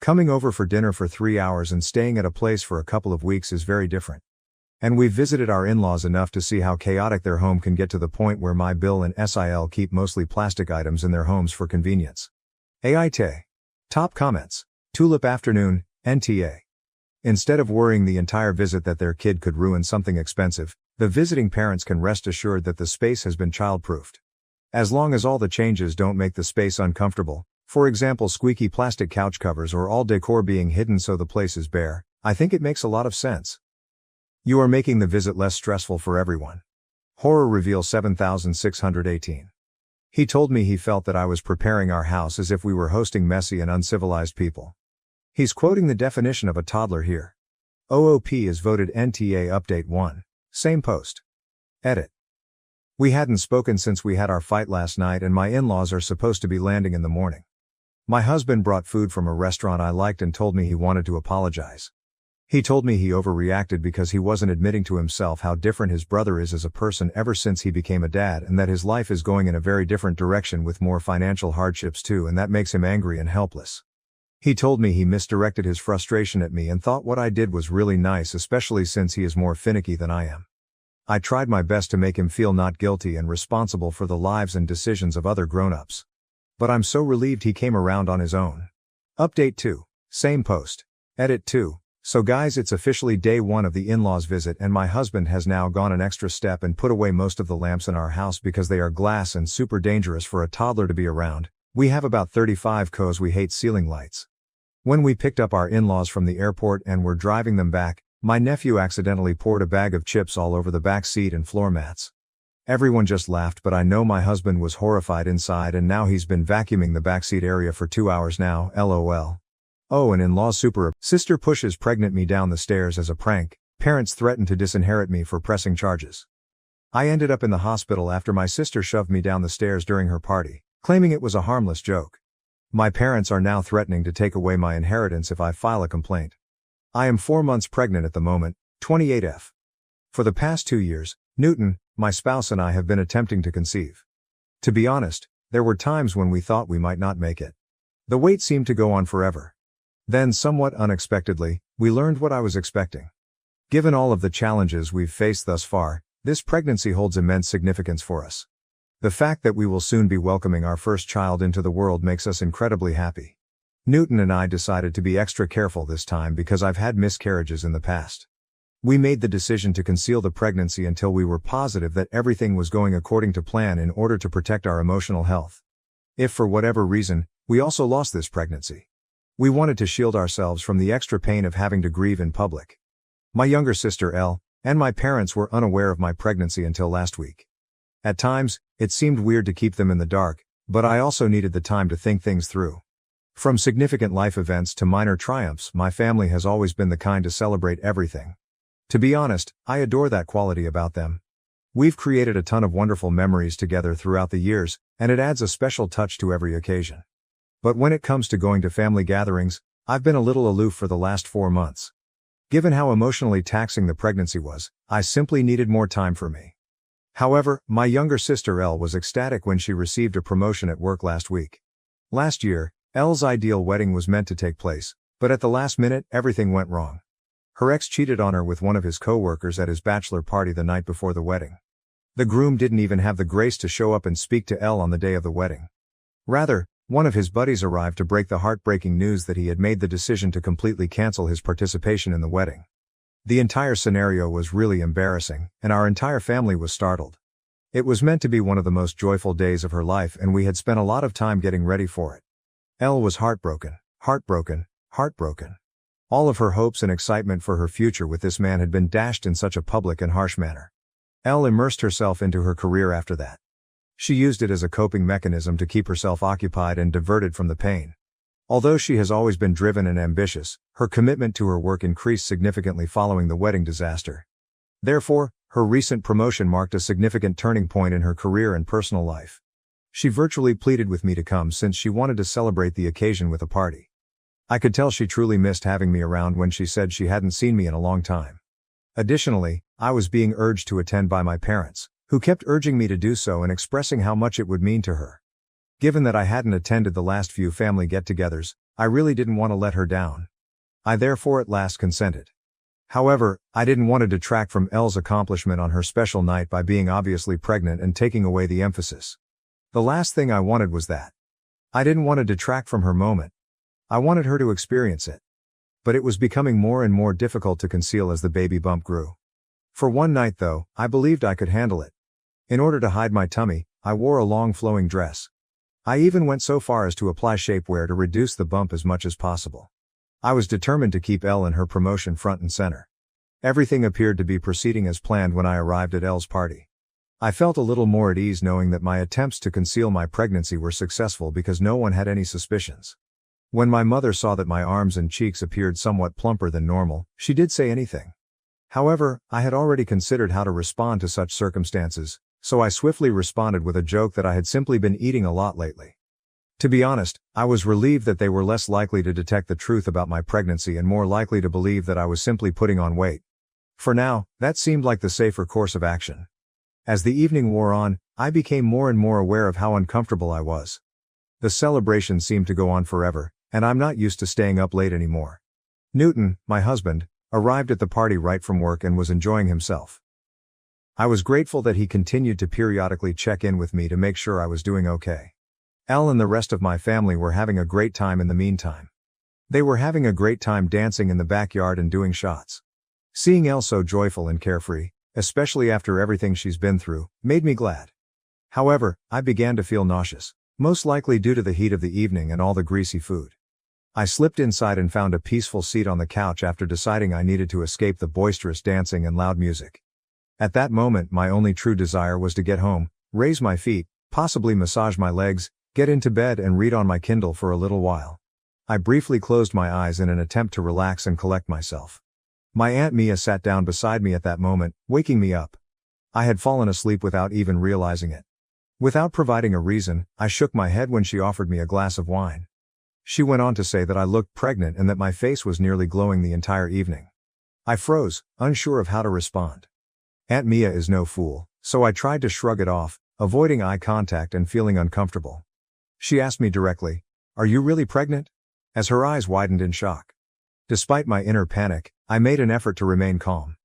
Coming over for dinner for 3 hours and staying at a place for a couple of weeks is very different. And we've visited our in-laws enough to see how chaotic their home can get, to the point where my Bill and SIL keep mostly plastic items in their homes for convenience. AITA. Top comments. Tulip Afternoon, NTA. Instead of worrying the entire visit that their kid could ruin something expensive, the visiting parents can rest assured that the space has been child-proofed. As long as all the changes don't make the space uncomfortable, For example, squeaky plastic couch covers or all decor being hidden so the place is bare. I think it makes a lot of sense. You are making the visit less stressful for everyone. Horror reveal 7618. He told me he felt that I was preparing our house as if we were hosting messy and uncivilized people. He's quoting the definition of a toddler here. OOP is voted NTA Update 1. Same post. Edit. We hadn't spoken since we had our fight last night and my in-laws are supposed to be landing in the morning. My husband brought food from a restaurant I liked and told me he wanted to apologize. He told me he overreacted because he wasn't admitting to himself how different his brother is as a person ever since he became a dad and that his life is going in a very different direction with more financial hardships too, and that makes him angry and helpless. He told me he misdirected his frustration at me and thought what I did was really nice, especially since he is more finicky than I am. I tried my best to make him feel not guilty and responsible for the lives and decisions of other grown-ups. But I'm so relieved he came around on his own. Update 2. Same post. Edit 2. So guys, it's officially day 1 of the in-laws visit and my husband has now gone an extra step and put away most of the lamps in our house because they are glass and super dangerous for a toddler to be around. We have about 35 'cause we hate ceiling lights. When we picked up our in-laws from the airport and were driving them back, my nephew accidentally poured a bag of chips all over the back seat and floor mats. Everyone just laughed, but I know my husband was horrified inside and now he's been vacuuming the backseat area for 2 hours now, lol. Oh, and in-laws super. Sister pushes pregnant me down the stairs as a prank. Parents threaten to disinherit me for pressing charges. I ended up in the hospital after my sister shoved me down the stairs during her party, claiming it was a harmless joke. My parents are now threatening to take away my inheritance if I file a complaint. I am 4 months pregnant at the moment, 28F. For the past 2 years, Newton, my spouse and I have been attempting to conceive. To be honest, there were times when we thought we might not make it. The wait seemed to go on forever. Then, somewhat unexpectedly, we learned what I was expecting. Given all of the challenges we've faced thus far, this pregnancy holds immense significance for us. The fact that we will soon be welcoming our first child into the world makes us incredibly happy. Newton and I decided to be extra careful this time because I've had miscarriages in the past. We made the decision to conceal the pregnancy until we were positive that everything was going according to plan in order to protect our emotional health. If for whatever reason, we also lost this pregnancy, we wanted to shield ourselves from the extra pain of having to grieve in public. My younger sister Elle, and my parents were unaware of my pregnancy until last week. At times, it seemed weird to keep them in the dark, but I also needed the time to think things through. From significant life events to minor triumphs, my family has always been the kind to celebrate everything. To be honest, I adore that quality about them. We've created a ton of wonderful memories together throughout the years, and it adds a special touch to every occasion. But when it comes to going to family gatherings, I've been a little aloof for the last 4 months. Given how emotionally taxing the pregnancy was, I simply needed more time for me. However, my younger sister Elle was ecstatic when she received a promotion at work last week. Last year, Elle's ideal wedding was meant to take place, but at the last minute, everything went wrong. Her ex cheated on her with one of his co-workers at his bachelor party the night before the wedding. The groom didn't even have the grace to show up and speak to Elle on the day of the wedding. Rather, one of his buddies arrived to break the heartbreaking news that he had made the decision to completely cancel his participation in the wedding. The entire scenario was really embarrassing, and our entire family was startled. It was meant to be one of the most joyful days of her life, and we had spent a lot of time getting ready for it. Elle was heartbroken. All of her hopes and excitement for her future with this man had been dashed in such a public and harsh manner. Elle immersed herself into her career after that. She used it as a coping mechanism to keep herself occupied and diverted from the pain. Although she has always been driven and ambitious, her commitment to her work increased significantly following the wedding disaster. Therefore, her recent promotion marked a significant turning point in her career and personal life. She virtually pleaded with me to come since she wanted to celebrate the occasion with a party. I could tell she truly missed having me around when she said she hadn't seen me in a long time. Additionally, I was being urged to attend by my parents, who kept urging me to do so and expressing how much it would mean to her. Given that I hadn't attended the last few family get-togethers, I really didn't want to let her down. I therefore at last consented. However, I didn't want to detract from Elle's accomplishment on her special night by being obviously pregnant and taking away the emphasis. The last thing I wanted was that. I didn't want to detract from her moment. I wanted her to experience it. But it was becoming more and more difficult to conceal as the baby bump grew. For one night though, I believed I could handle it. In order to hide my tummy, I wore a long flowing dress. I even went so far as to apply shapewear to reduce the bump as much as possible. I was determined to keep Elle and her promotion front and center. Everything appeared to be proceeding as planned when I arrived at Elle's party. I felt a little more at ease knowing that my attempts to conceal my pregnancy were successful because no one had any suspicions. When my mother saw that my arms and cheeks appeared somewhat plumper than normal, she did say anything. However, I had already considered how to respond to such circumstances, so I swiftly responded with a joke that I had simply been eating a lot lately. To be honest, I was relieved that they were less likely to detect the truth about my pregnancy and more likely to believe that I was simply putting on weight. For now, that seemed like the safer course of action. As the evening wore on, I became more and more aware of how uncomfortable I was. The celebration seemed to go on forever, and I'm not used to staying up late anymore. Newton, my husband, arrived at the party right from work and was enjoying himself. I was grateful that he continued to periodically check in with me to make sure I was doing okay. Elle and the rest of my family were having a great time in the meantime. They were having a great time dancing in the backyard and doing shots. Seeing Elle so joyful and carefree, especially after everything she's been through, made me glad. However, I began to feel nauseous, most likely due to the heat of the evening and all the greasy food. I slipped inside and found a peaceful seat on the couch after deciding I needed to escape the boisterous dancing and loud music. At that moment, my only true desire was to get home, raise my feet, possibly massage my legs, get into bed and read on my Kindle for a little while. I briefly closed my eyes in an attempt to relax and collect myself. My Aunt Mia sat down beside me at that moment, waking me up. I had fallen asleep without even realizing it. Without providing a reason, I shook my head when she offered me a glass of wine. She went on to say that I looked pregnant and that my face was nearly glowing the entire evening. I froze, unsure of how to respond. Aunt Mia is no fool, so I tried to shrug it off, avoiding eye contact and feeling uncomfortable. She asked me directly, "Are you really pregnant?" as her eyes widened in shock. Despite my inner panic, I made an effort to remain calm.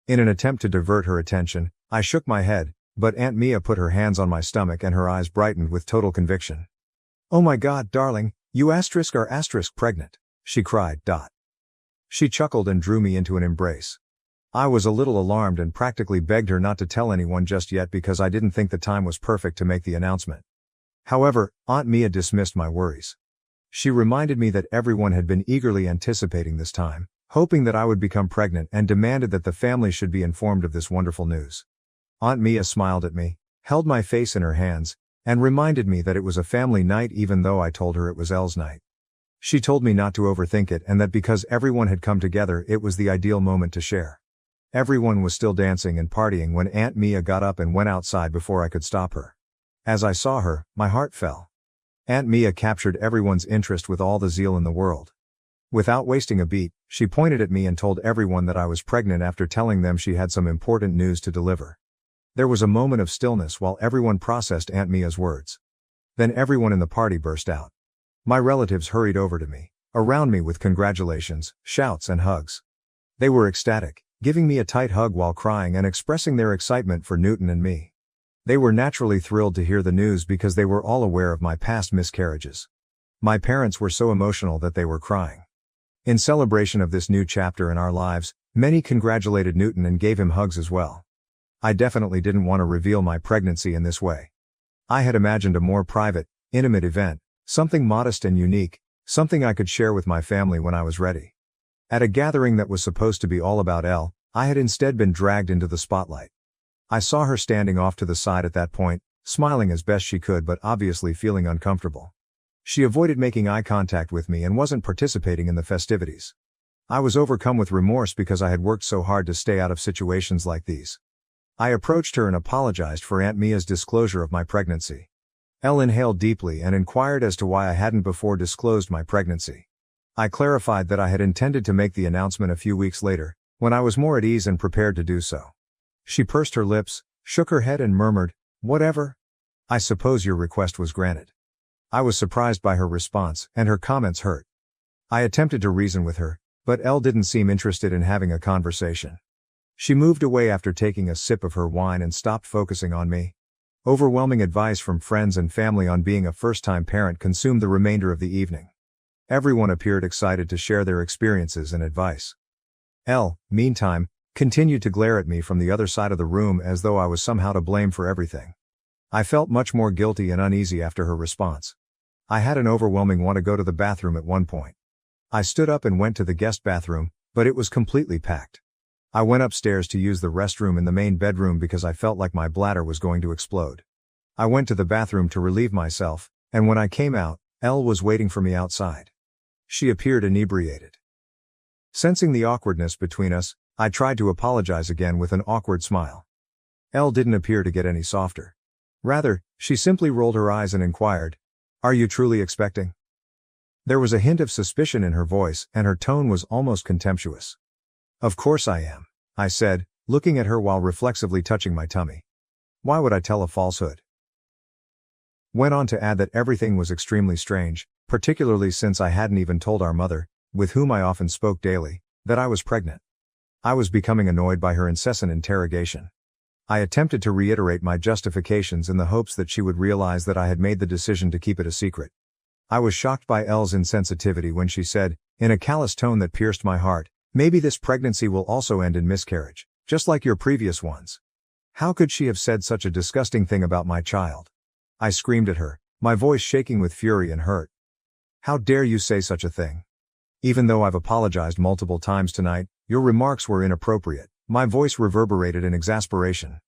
In an attempt to divert her attention, I shook my head, but Aunt Mia put her hands on my stomach and her eyes brightened with total conviction. "Oh my God, darling, you are pregnant," she cried. She chuckled and drew me into an embrace. I was a little alarmed and practically begged her not to tell anyone just yet because I didn't think the time was perfect to make the announcement. However, Aunt Mia dismissed my worries. She reminded me that everyone had been eagerly anticipating this time, hoping that I would become pregnant, and demanded that the family should be informed of this wonderful news. Aunt Mia smiled at me, held my face in her hands, and reminded me that it was a family night even though I told her it was Elle's night. She told me not to overthink it and that because everyone had come together it was the ideal moment to share. Everyone was still dancing and partying when Aunt Mia got up and went outside before I could stop her. As I saw her, my heart fell. Aunt Mia captured everyone's interest with all the zeal in the world. Without wasting a beat, she pointed at me and told everyone that I was pregnant after telling them she had some important news to deliver. There was a moment of stillness while everyone processed Aunt Mia's words. Then everyone in the party burst out. My relatives hurried over to me, around me with congratulations, shouts and hugs. They were ecstatic, giving me a tight hug while crying and expressing their excitement for Newton and me. They were naturally thrilled to hear the news because they were all aware of my past miscarriages. My parents were so emotional that they were crying. In celebration of this new chapter in our lives, many congratulated Newton and gave him hugs as well. I definitely didn't want to reveal my pregnancy in this way. I had imagined a more private, intimate event, something modest and unique, something I could share with my family when I was ready. At a gathering that was supposed to be all about Elle, I had instead been dragged into the spotlight. I saw her standing off to the side at that point, smiling as best she could but obviously feeling uncomfortable. She avoided making eye contact with me and wasn't participating in the festivities. I was overcome with remorse because I had worked so hard to stay out of situations like these. I approached her and apologized for Aunt Mia's disclosure of my pregnancy. Elle inhaled deeply and inquired as to why I hadn't before disclosed my pregnancy. I clarified that I had intended to make the announcement a few weeks later, when I was more at ease and prepared to do so. She pursed her lips, shook her head and murmured, "Whatever. I suppose your request was granted." I was surprised by her response, and her comments hurt. I attempted to reason with her, but Elle didn't seem interested in having a conversation. She moved away after taking a sip of her wine and stopped focusing on me. Overwhelming advice from friends and family on being a first-time parent consumed the remainder of the evening. Everyone appeared excited to share their experiences and advice. Elle, meantime, continued to glare at me from the other side of the room as though I was somehow to blame for everything. I felt much more guilty and uneasy after her response. I had an overwhelming want to go to the bathroom at one point. I stood up and went to the guest bathroom, but it was completely packed. I went upstairs to use the restroom in the main bedroom because I felt like my bladder was going to explode. I went to the bathroom to relieve myself, and when I came out, Elle was waiting for me outside. She appeared inebriated. Sensing the awkwardness between us, I tried to apologize again with an awkward smile. Elle didn't appear to get any softer. Rather, she simply rolled her eyes and inquired, "Are you truly expecting?" There was a hint of suspicion in her voice, and her tone was almost contemptuous. "Of course I am," I said, looking at her while reflexively touching my tummy. Why would I tell a falsehood? Went on to add that everything was extremely strange, particularly since I hadn't even told our mother, with whom I often spoke daily, that I was pregnant. I was becoming annoyed by her incessant interrogation. I attempted to reiterate my justifications in the hopes that she would realize that I had made the decision to keep it a secret. I was shocked by Elle's insensitivity when she said, in a callous tone that pierced my heart, "Maybe this pregnancy will also end in miscarriage, just like your previous ones." How could she have said such a disgusting thing about my child? I screamed at her, my voice shaking with fury and hurt. "How dare you say such a thing? Even though I've apologized multiple times tonight, your remarks were inappropriate." My voice reverberated in exasperation.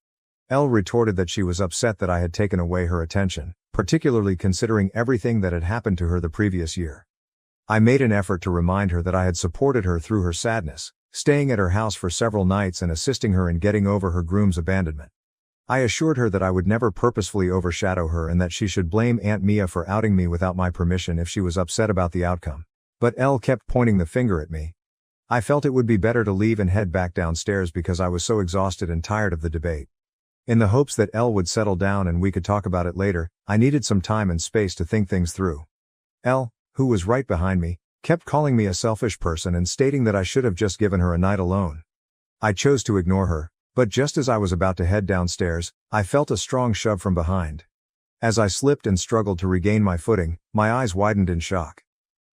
Elle retorted that she was upset that I had taken away her attention, particularly considering everything that had happened to her the previous year. I made an effort to remind her that I had supported her through her sadness, staying at her house for several nights and assisting her in getting over her groom's abandonment. I assured her that I would never purposefully overshadow her and that she should blame Aunt Mia for outing me without my permission if she was upset about the outcome. But Elle kept pointing the finger at me. I felt it would be better to leave and head back downstairs because I was so exhausted and tired of the debate. In the hopes that Elle would settle down and we could talk about it later, I needed some time and space to think things through. Elle, who was right behind me, kept calling me a selfish person and stating that I should have just given her a night alone. I chose to ignore her, but just as I was about to head downstairs, I felt a strong shove from behind. As I slipped and struggled to regain my footing, my eyes widened in shock.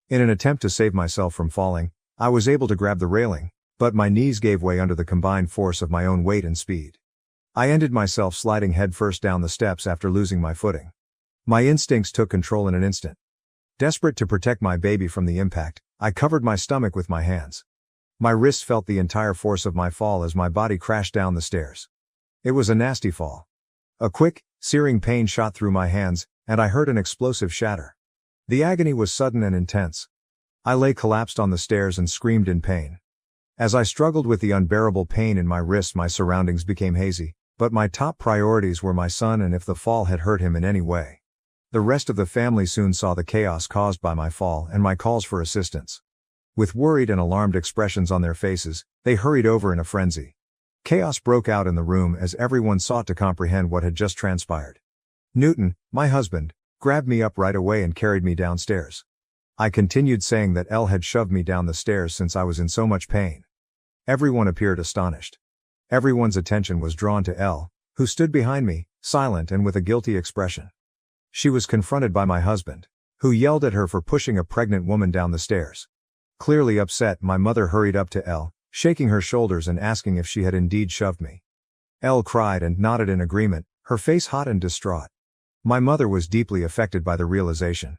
In an attempt to save myself from falling, I was able to grab the railing, but my knees gave way under the combined force of my own weight and speed. I ended myself sliding headfirst down the steps after losing my footing. My instincts took control in an instant. Desperate to protect my baby from the impact, I covered my stomach with my hands. My wrists felt the entire force of my fall as my body crashed down the stairs. It was a nasty fall. A quick, searing pain shot through my hands, and I heard an explosive shatter. The agony was sudden and intense. I lay collapsed on the stairs and screamed in pain. As I struggled with the unbearable pain in my wrists, my surroundings became hazy, but my top priorities were my son and if the fall had hurt him in any way. The rest of the family soon saw the chaos caused by my fall and my calls for assistance. With worried and alarmed expressions on their faces, they hurried over in a frenzy. Chaos broke out in the room as everyone sought to comprehend what had just transpired. Newton, my husband, grabbed me up right away and carried me downstairs. I continued saying that Elle had shoved me down the stairs since I was in so much pain. Everyone appeared astonished. Everyone's attention was drawn to Elle, who stood behind me, silent and with a guilty expression. She was confronted by my husband, who yelled at her for pushing a pregnant woman down the stairs. Clearly upset, my mother hurried up to Elle, shaking her shoulders and asking if she had indeed shoved me. Elle cried and nodded in agreement, her face hot and distraught. My mother was deeply affected by the realization.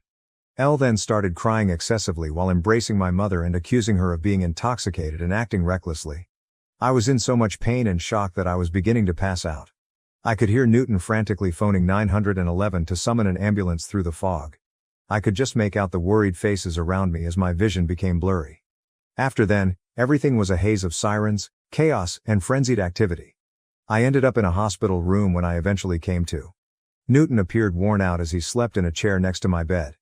Elle then started crying excessively while embracing my mother and accusing her of being intoxicated and acting recklessly. I was in so much pain and shock that I was beginning to pass out. I could hear Newton frantically phoning 911 to summon an ambulance through the fog. I could just make out the worried faces around me as my vision became blurry. After then, everything was a haze of sirens, chaos, and frenzied activity. I ended up in a hospital room when I eventually came to. Newton appeared worn out as he slept in a chair next to my bed.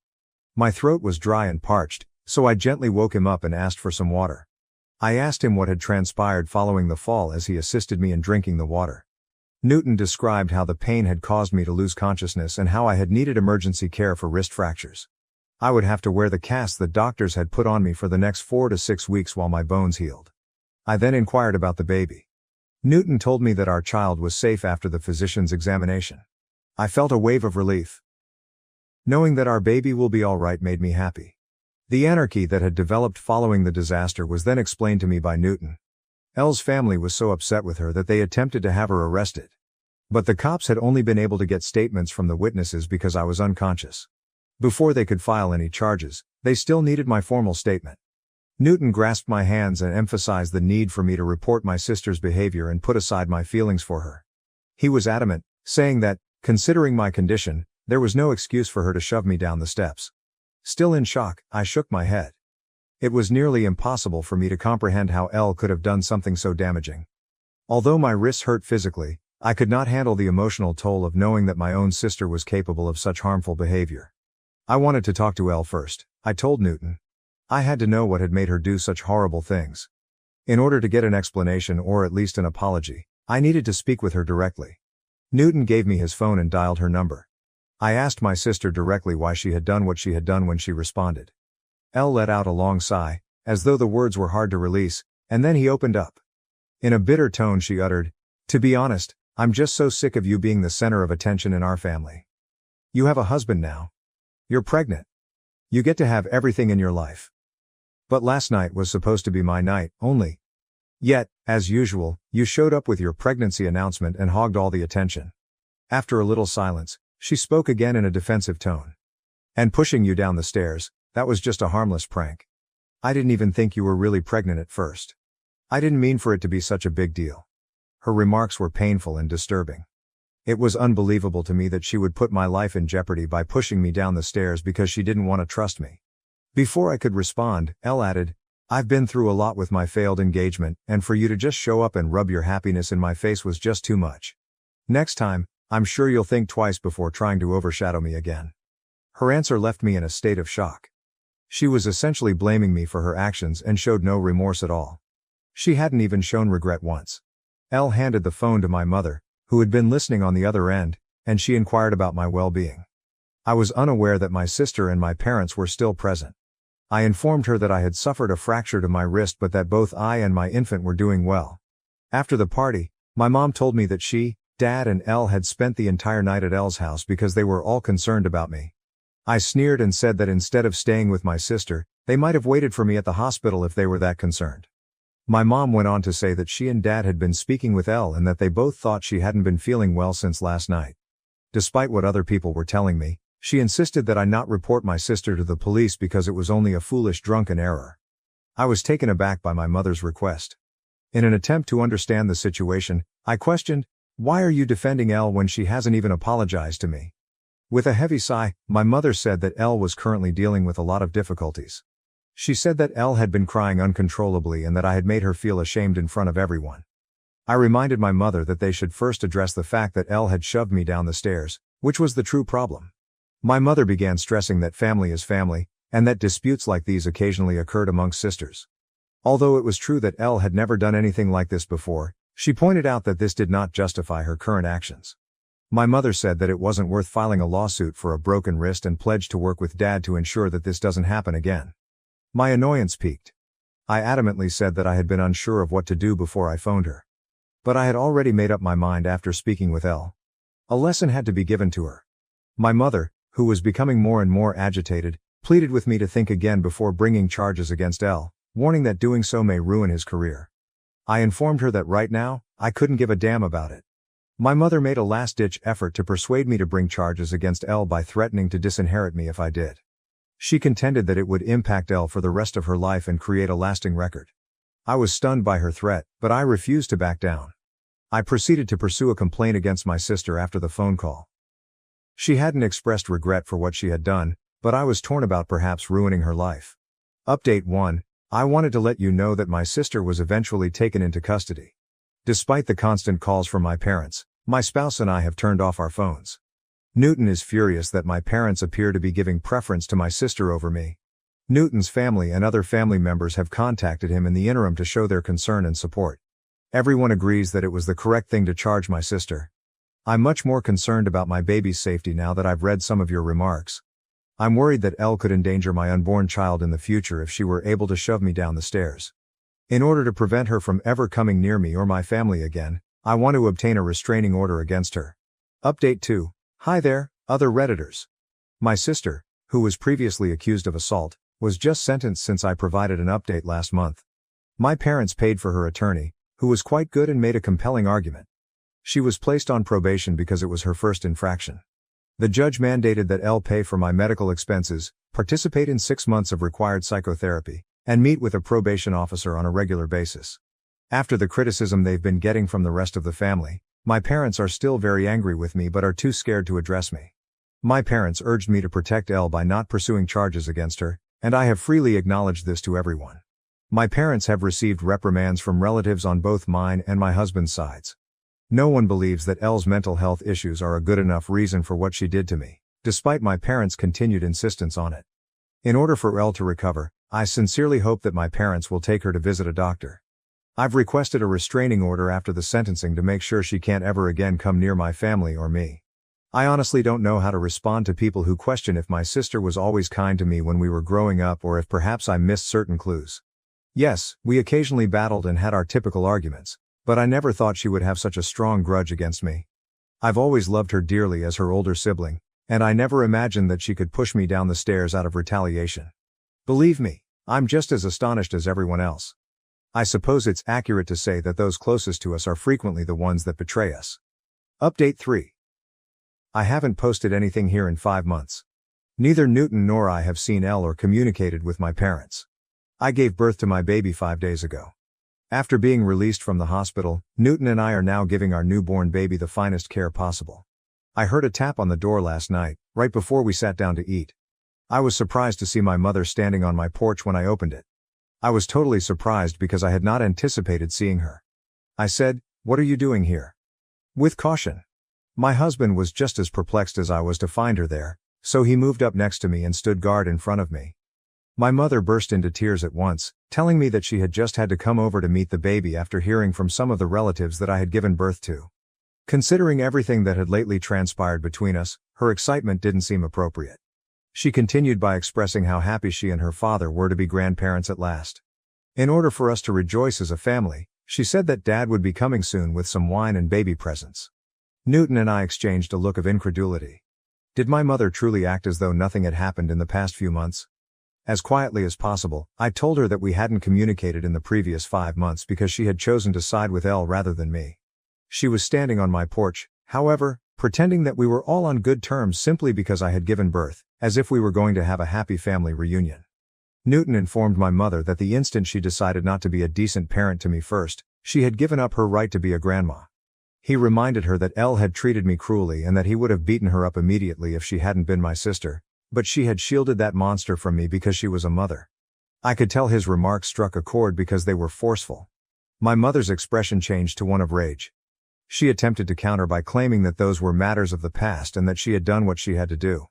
My throat was dry and parched, so I gently woke him up and asked for some water. I asked him what had transpired following the fall as he assisted me in drinking the water. Newton described how the pain had caused me to lose consciousness and how I had needed emergency care for wrist fractures. I would have to wear the cast the doctors had put on me for the next 4 to 6 weeks while my bones healed. I then inquired about the baby. Newton told me that our child was safe after the physician's examination. I felt a wave of relief. Knowing that our baby will be all right made me happy. The anarchy that had developed following the disaster was then explained to me by Newton. Elle's family was so upset with her that they attempted to have her arrested. But the cops had only been able to get statements from the witnesses because I was unconscious. Before they could file any charges, they still needed my formal statement. Newton grasped my hands and emphasized the need for me to report my sister's behavior and put aside my feelings for her. He was adamant, saying that, considering my condition, there was no excuse for her to shove me down the steps. Still in shock, I shook my head. It was nearly impossible for me to comprehend how Elle could have done something so damaging. Although my wrists hurt physically, I could not handle the emotional toll of knowing that my own sister was capable of such harmful behavior. I wanted to talk to Elle first, I told Newton. I had to know what had made her do such horrible things. In order to get an explanation or at least an apology, I needed to speak with her directly. Newton gave me his phone and dialed her number. I asked my sister directly why she had done what she had done when she responded. Elle let out a long sigh, as though the words were hard to release, and then he opened up. In a bitter tone she uttered, "To be honest, I'm just so sick of you being the center of attention in our family. You have a husband now. You're pregnant. You get to have everything in your life. But last night was supposed to be my night, only. Yet, as usual, you showed up with your pregnancy announcement and hogged all the attention." After a little silence, she spoke again in a defensive tone. "And pushing you down the stairs, that was just a harmless prank. I didn't even think you were really pregnant at first. I didn't mean for it to be such a big deal." Her remarks were painful and disturbing. It was unbelievable to me that she would put my life in jeopardy by pushing me down the stairs because she didn't want to trust me. Before I could respond, Elle added, "I've been through a lot with my failed engagement, and for you to just show up and rub your happiness in my face was just too much. Next time, I'm sure you'll think twice before trying to overshadow me again." Her answer left me in a state of shock. She was essentially blaming me for her actions and showed no remorse at all. She hadn't even shown regret once. Elle handed the phone to my mother, who had been listening on the other end, and she inquired about my well-being. I was unaware that my sister and my parents were still present. I informed her that I had suffered a fracture to my wrist but that both I and my infant were doing well. After the party, my mom told me that she, Dad and Elle had spent the entire night at Elle's house because they were all concerned about me. I sneered and said that instead of staying with my sister, they might have waited for me at the hospital if they were that concerned. My mom went on to say that she and Dad had been speaking with Elle and that they both thought she hadn't been feeling well since last night. Despite what other people were telling me, she insisted that I not report my sister to the police because it was only a foolish drunken error. I was taken aback by my mother's request. In an attempt to understand the situation, I questioned, "Why are you defending Elle when she hasn't even apologized to me?" With a heavy sigh, my mother said that Elle was currently dealing with a lot of difficulties. She said that Elle had been crying uncontrollably and that I had made her feel ashamed in front of everyone. I reminded my mother that they should first address the fact that Elle had shoved me down the stairs, which was the true problem. My mother began stressing that family is family, and that disputes like these occasionally occurred amongst sisters. Although it was true that Elle had never done anything like this before, she pointed out that this did not justify her current actions. My mother said that it wasn't worth filing a lawsuit for a broken wrist and pledged to work with Dad to ensure that this doesn't happen again. My annoyance peaked. I adamantly said that I had been unsure of what to do before I phoned her. But I had already made up my mind after speaking with Elle. A lesson had to be given to her. My mother, who was becoming more and more agitated, pleaded with me to think again before bringing charges against Elle, warning that doing so may ruin his career. I informed her that right now, I couldn't give a damn about it. My mother made a last-ditch effort to persuade me to bring charges against Elle by threatening to disinherit me if I did. She contended that it would impact Elle for the rest of her life and create a lasting record. I was stunned by her threat, but I refused to back down. I proceeded to pursue a complaint against my sister after the phone call. She hadn't expressed regret for what she had done, but I was torn about perhaps ruining her life. Update 1. I wanted to let you know that my sister was eventually taken into custody. Despite the constant calls from my parents, my spouse and I have turned off our phones. Newton is furious that my parents appear to be giving preference to my sister over me. Newton's family and other family members have contacted him in the interim to show their concern and support. Everyone agrees that it was the correct thing to charge my sister. I'm much more concerned about my baby's safety now that I've read some of your remarks. I'm worried that Elle could endanger my unborn child in the future if she were able to shove me down the stairs. In order to prevent her from ever coming near me or my family again, I want to obtain a restraining order against her. Update 2. Hi there, other Redditors. My sister, who was previously accused of assault, was just sentenced since I provided an update last month. My parents paid for her attorney, who was quite good and made a compelling argument. She was placed on probation because it was her first infraction. The judge mandated that Elle pay for my medical expenses, participate in 6 months of required psychotherapy, and meet with a probation officer on a regular basis. After the criticism they've been getting from the rest of the family, my parents are still very angry with me but are too scared to address me. My parents urged me to protect Elle by not pursuing charges against her, and I have freely acknowledged this to everyone. My parents have received reprimands from relatives on both mine and my husband's sides. No one believes that Elle's mental health issues are a good enough reason for what she did to me, despite my parents' continued insistence on it. In order for Elle to recover, I sincerely hope that my parents will take her to visit a doctor. I've requested a restraining order after the sentencing to make sure she can't ever again come near my family or me. I honestly don't know how to respond to people who question if my sister was always kind to me when we were growing up or if perhaps I missed certain clues. Yes, we occasionally battled and had our typical arguments, but I never thought she would have such a strong grudge against me. I've always loved her dearly as her older sibling, and I never imagined that she could push me down the stairs out of retaliation. Believe me, I'm just as astonished as everyone else. I suppose it's accurate to say that those closest to us are frequently the ones that betray us. Update 3. I haven't posted anything here in 5 months. Neither Newton nor I have seen Elle or communicated with my parents. I gave birth to my baby 5 days ago. After being released from the hospital, Newton and I are now giving our newborn baby the finest care possible. I heard a tap on the door last night, right before we sat down to eat. I was surprised to see my mother standing on my porch when I opened it. I was totally surprised because I had not anticipated seeing her. I said, "What are you doing here?" With caution. My husband was just as perplexed as I was to find her there, so he moved up next to me and stood guard in front of me. My mother burst into tears at once, telling me that she had just had to come over to meet the baby after hearing from some of the relatives that I had given birth to. Considering everything that had lately transpired between us, her excitement didn't seem appropriate. She continued by expressing how happy she and her father were to be grandparents at last. In order for us to rejoice as a family, she said that Dad would be coming soon with some wine and baby presents. Newton and I exchanged a look of incredulity. Did my mother truly act as though nothing had happened in the past few months? As quietly as possible, I told her that we hadn't communicated in the previous 5 months because she had chosen to side with Elle rather than me. She was standing on my porch, however, pretending that we were all on good terms simply because I had given birth, as if we were going to have a happy family reunion. Newton informed my mother that the instant she decided not to be a decent parent to me first, she had given up her right to be a grandma. He reminded her that Elle had treated me cruelly and that he would have beaten her up immediately if she hadn't been my sister, but she had shielded that monster from me because she was a mother. I could tell his remarks struck a chord because they were forceful. My mother's expression changed to one of rage. She attempted to counter by claiming that those were matters of the past and that she had done what she had to do.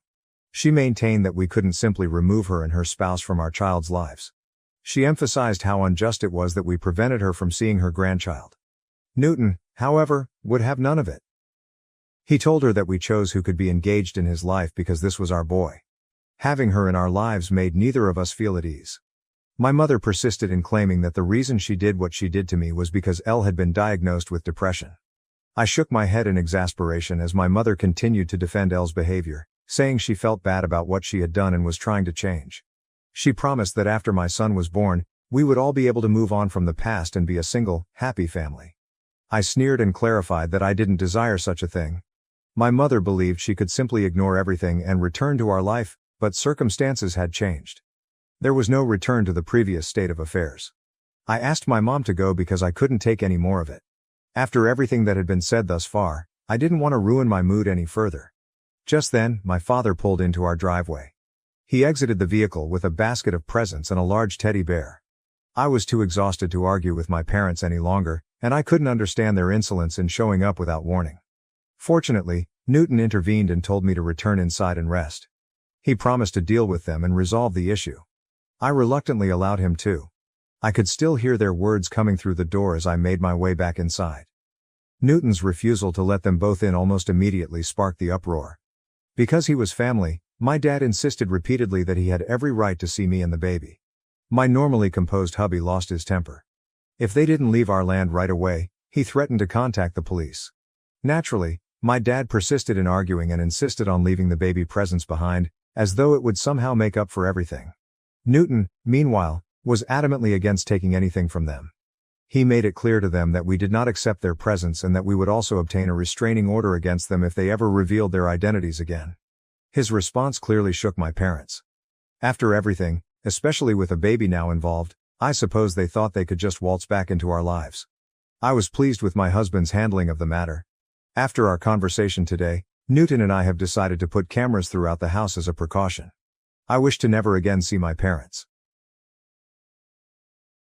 She maintained that we couldn't simply remove her and her spouse from our child's lives. She emphasized how unjust it was that we prevented her from seeing her grandchild. Newton, however, would have none of it. He told her that we chose who could be engaged in his life because this was our boy. Having her in our lives made neither of us feel at ease. My mother persisted in claiming that the reason she did what she did to me was because Elle had been diagnosed with depression. I shook my head in exasperation as my mother continued to defend Elle's behavior, saying she felt bad about what she had done and was trying to change. She promised that after my son was born, we would all be able to move on from the past and be a single, happy family. I sneered and clarified that I didn't desire such a thing. My mother believed she could simply ignore everything and return to our life, but circumstances had changed. There was no return to the previous state of affairs. I asked my mom to go because I couldn't take any more of it. After everything that had been said thus far, I didn't want to ruin my mood any further. Just then, my father pulled into our driveway. He exited the vehicle with a basket of presents and a large teddy bear. I was too exhausted to argue with my parents any longer, and I couldn't understand their insolence in showing up without warning. Fortunately, Newton intervened and told me to return inside and rest. He promised to deal with them and resolve the issue. I reluctantly allowed him to. I could still hear their words coming through the door as I made my way back inside. Newton's refusal to let them both in almost immediately sparked the uproar. Because he was family, my dad insisted repeatedly that he had every right to see me and the baby. My normally composed hubby lost his temper. If they didn't leave our land right away, he threatened to contact the police. Naturally, my dad persisted in arguing and insisted on leaving the baby presents behind, as though it would somehow make up for everything. Newton, meanwhile, was adamantly against taking anything from them. He made it clear to them that we did not accept their presence and that we would also obtain a restraining order against them if they ever revealed their identities again. His response clearly shook my parents. After everything, especially with a baby now involved, I suppose they thought they could just waltz back into our lives. I was pleased with my husband's handling of the matter. After our conversation today, Newton and I have decided to put cameras throughout the house as a precaution. I wish to never again see my parents.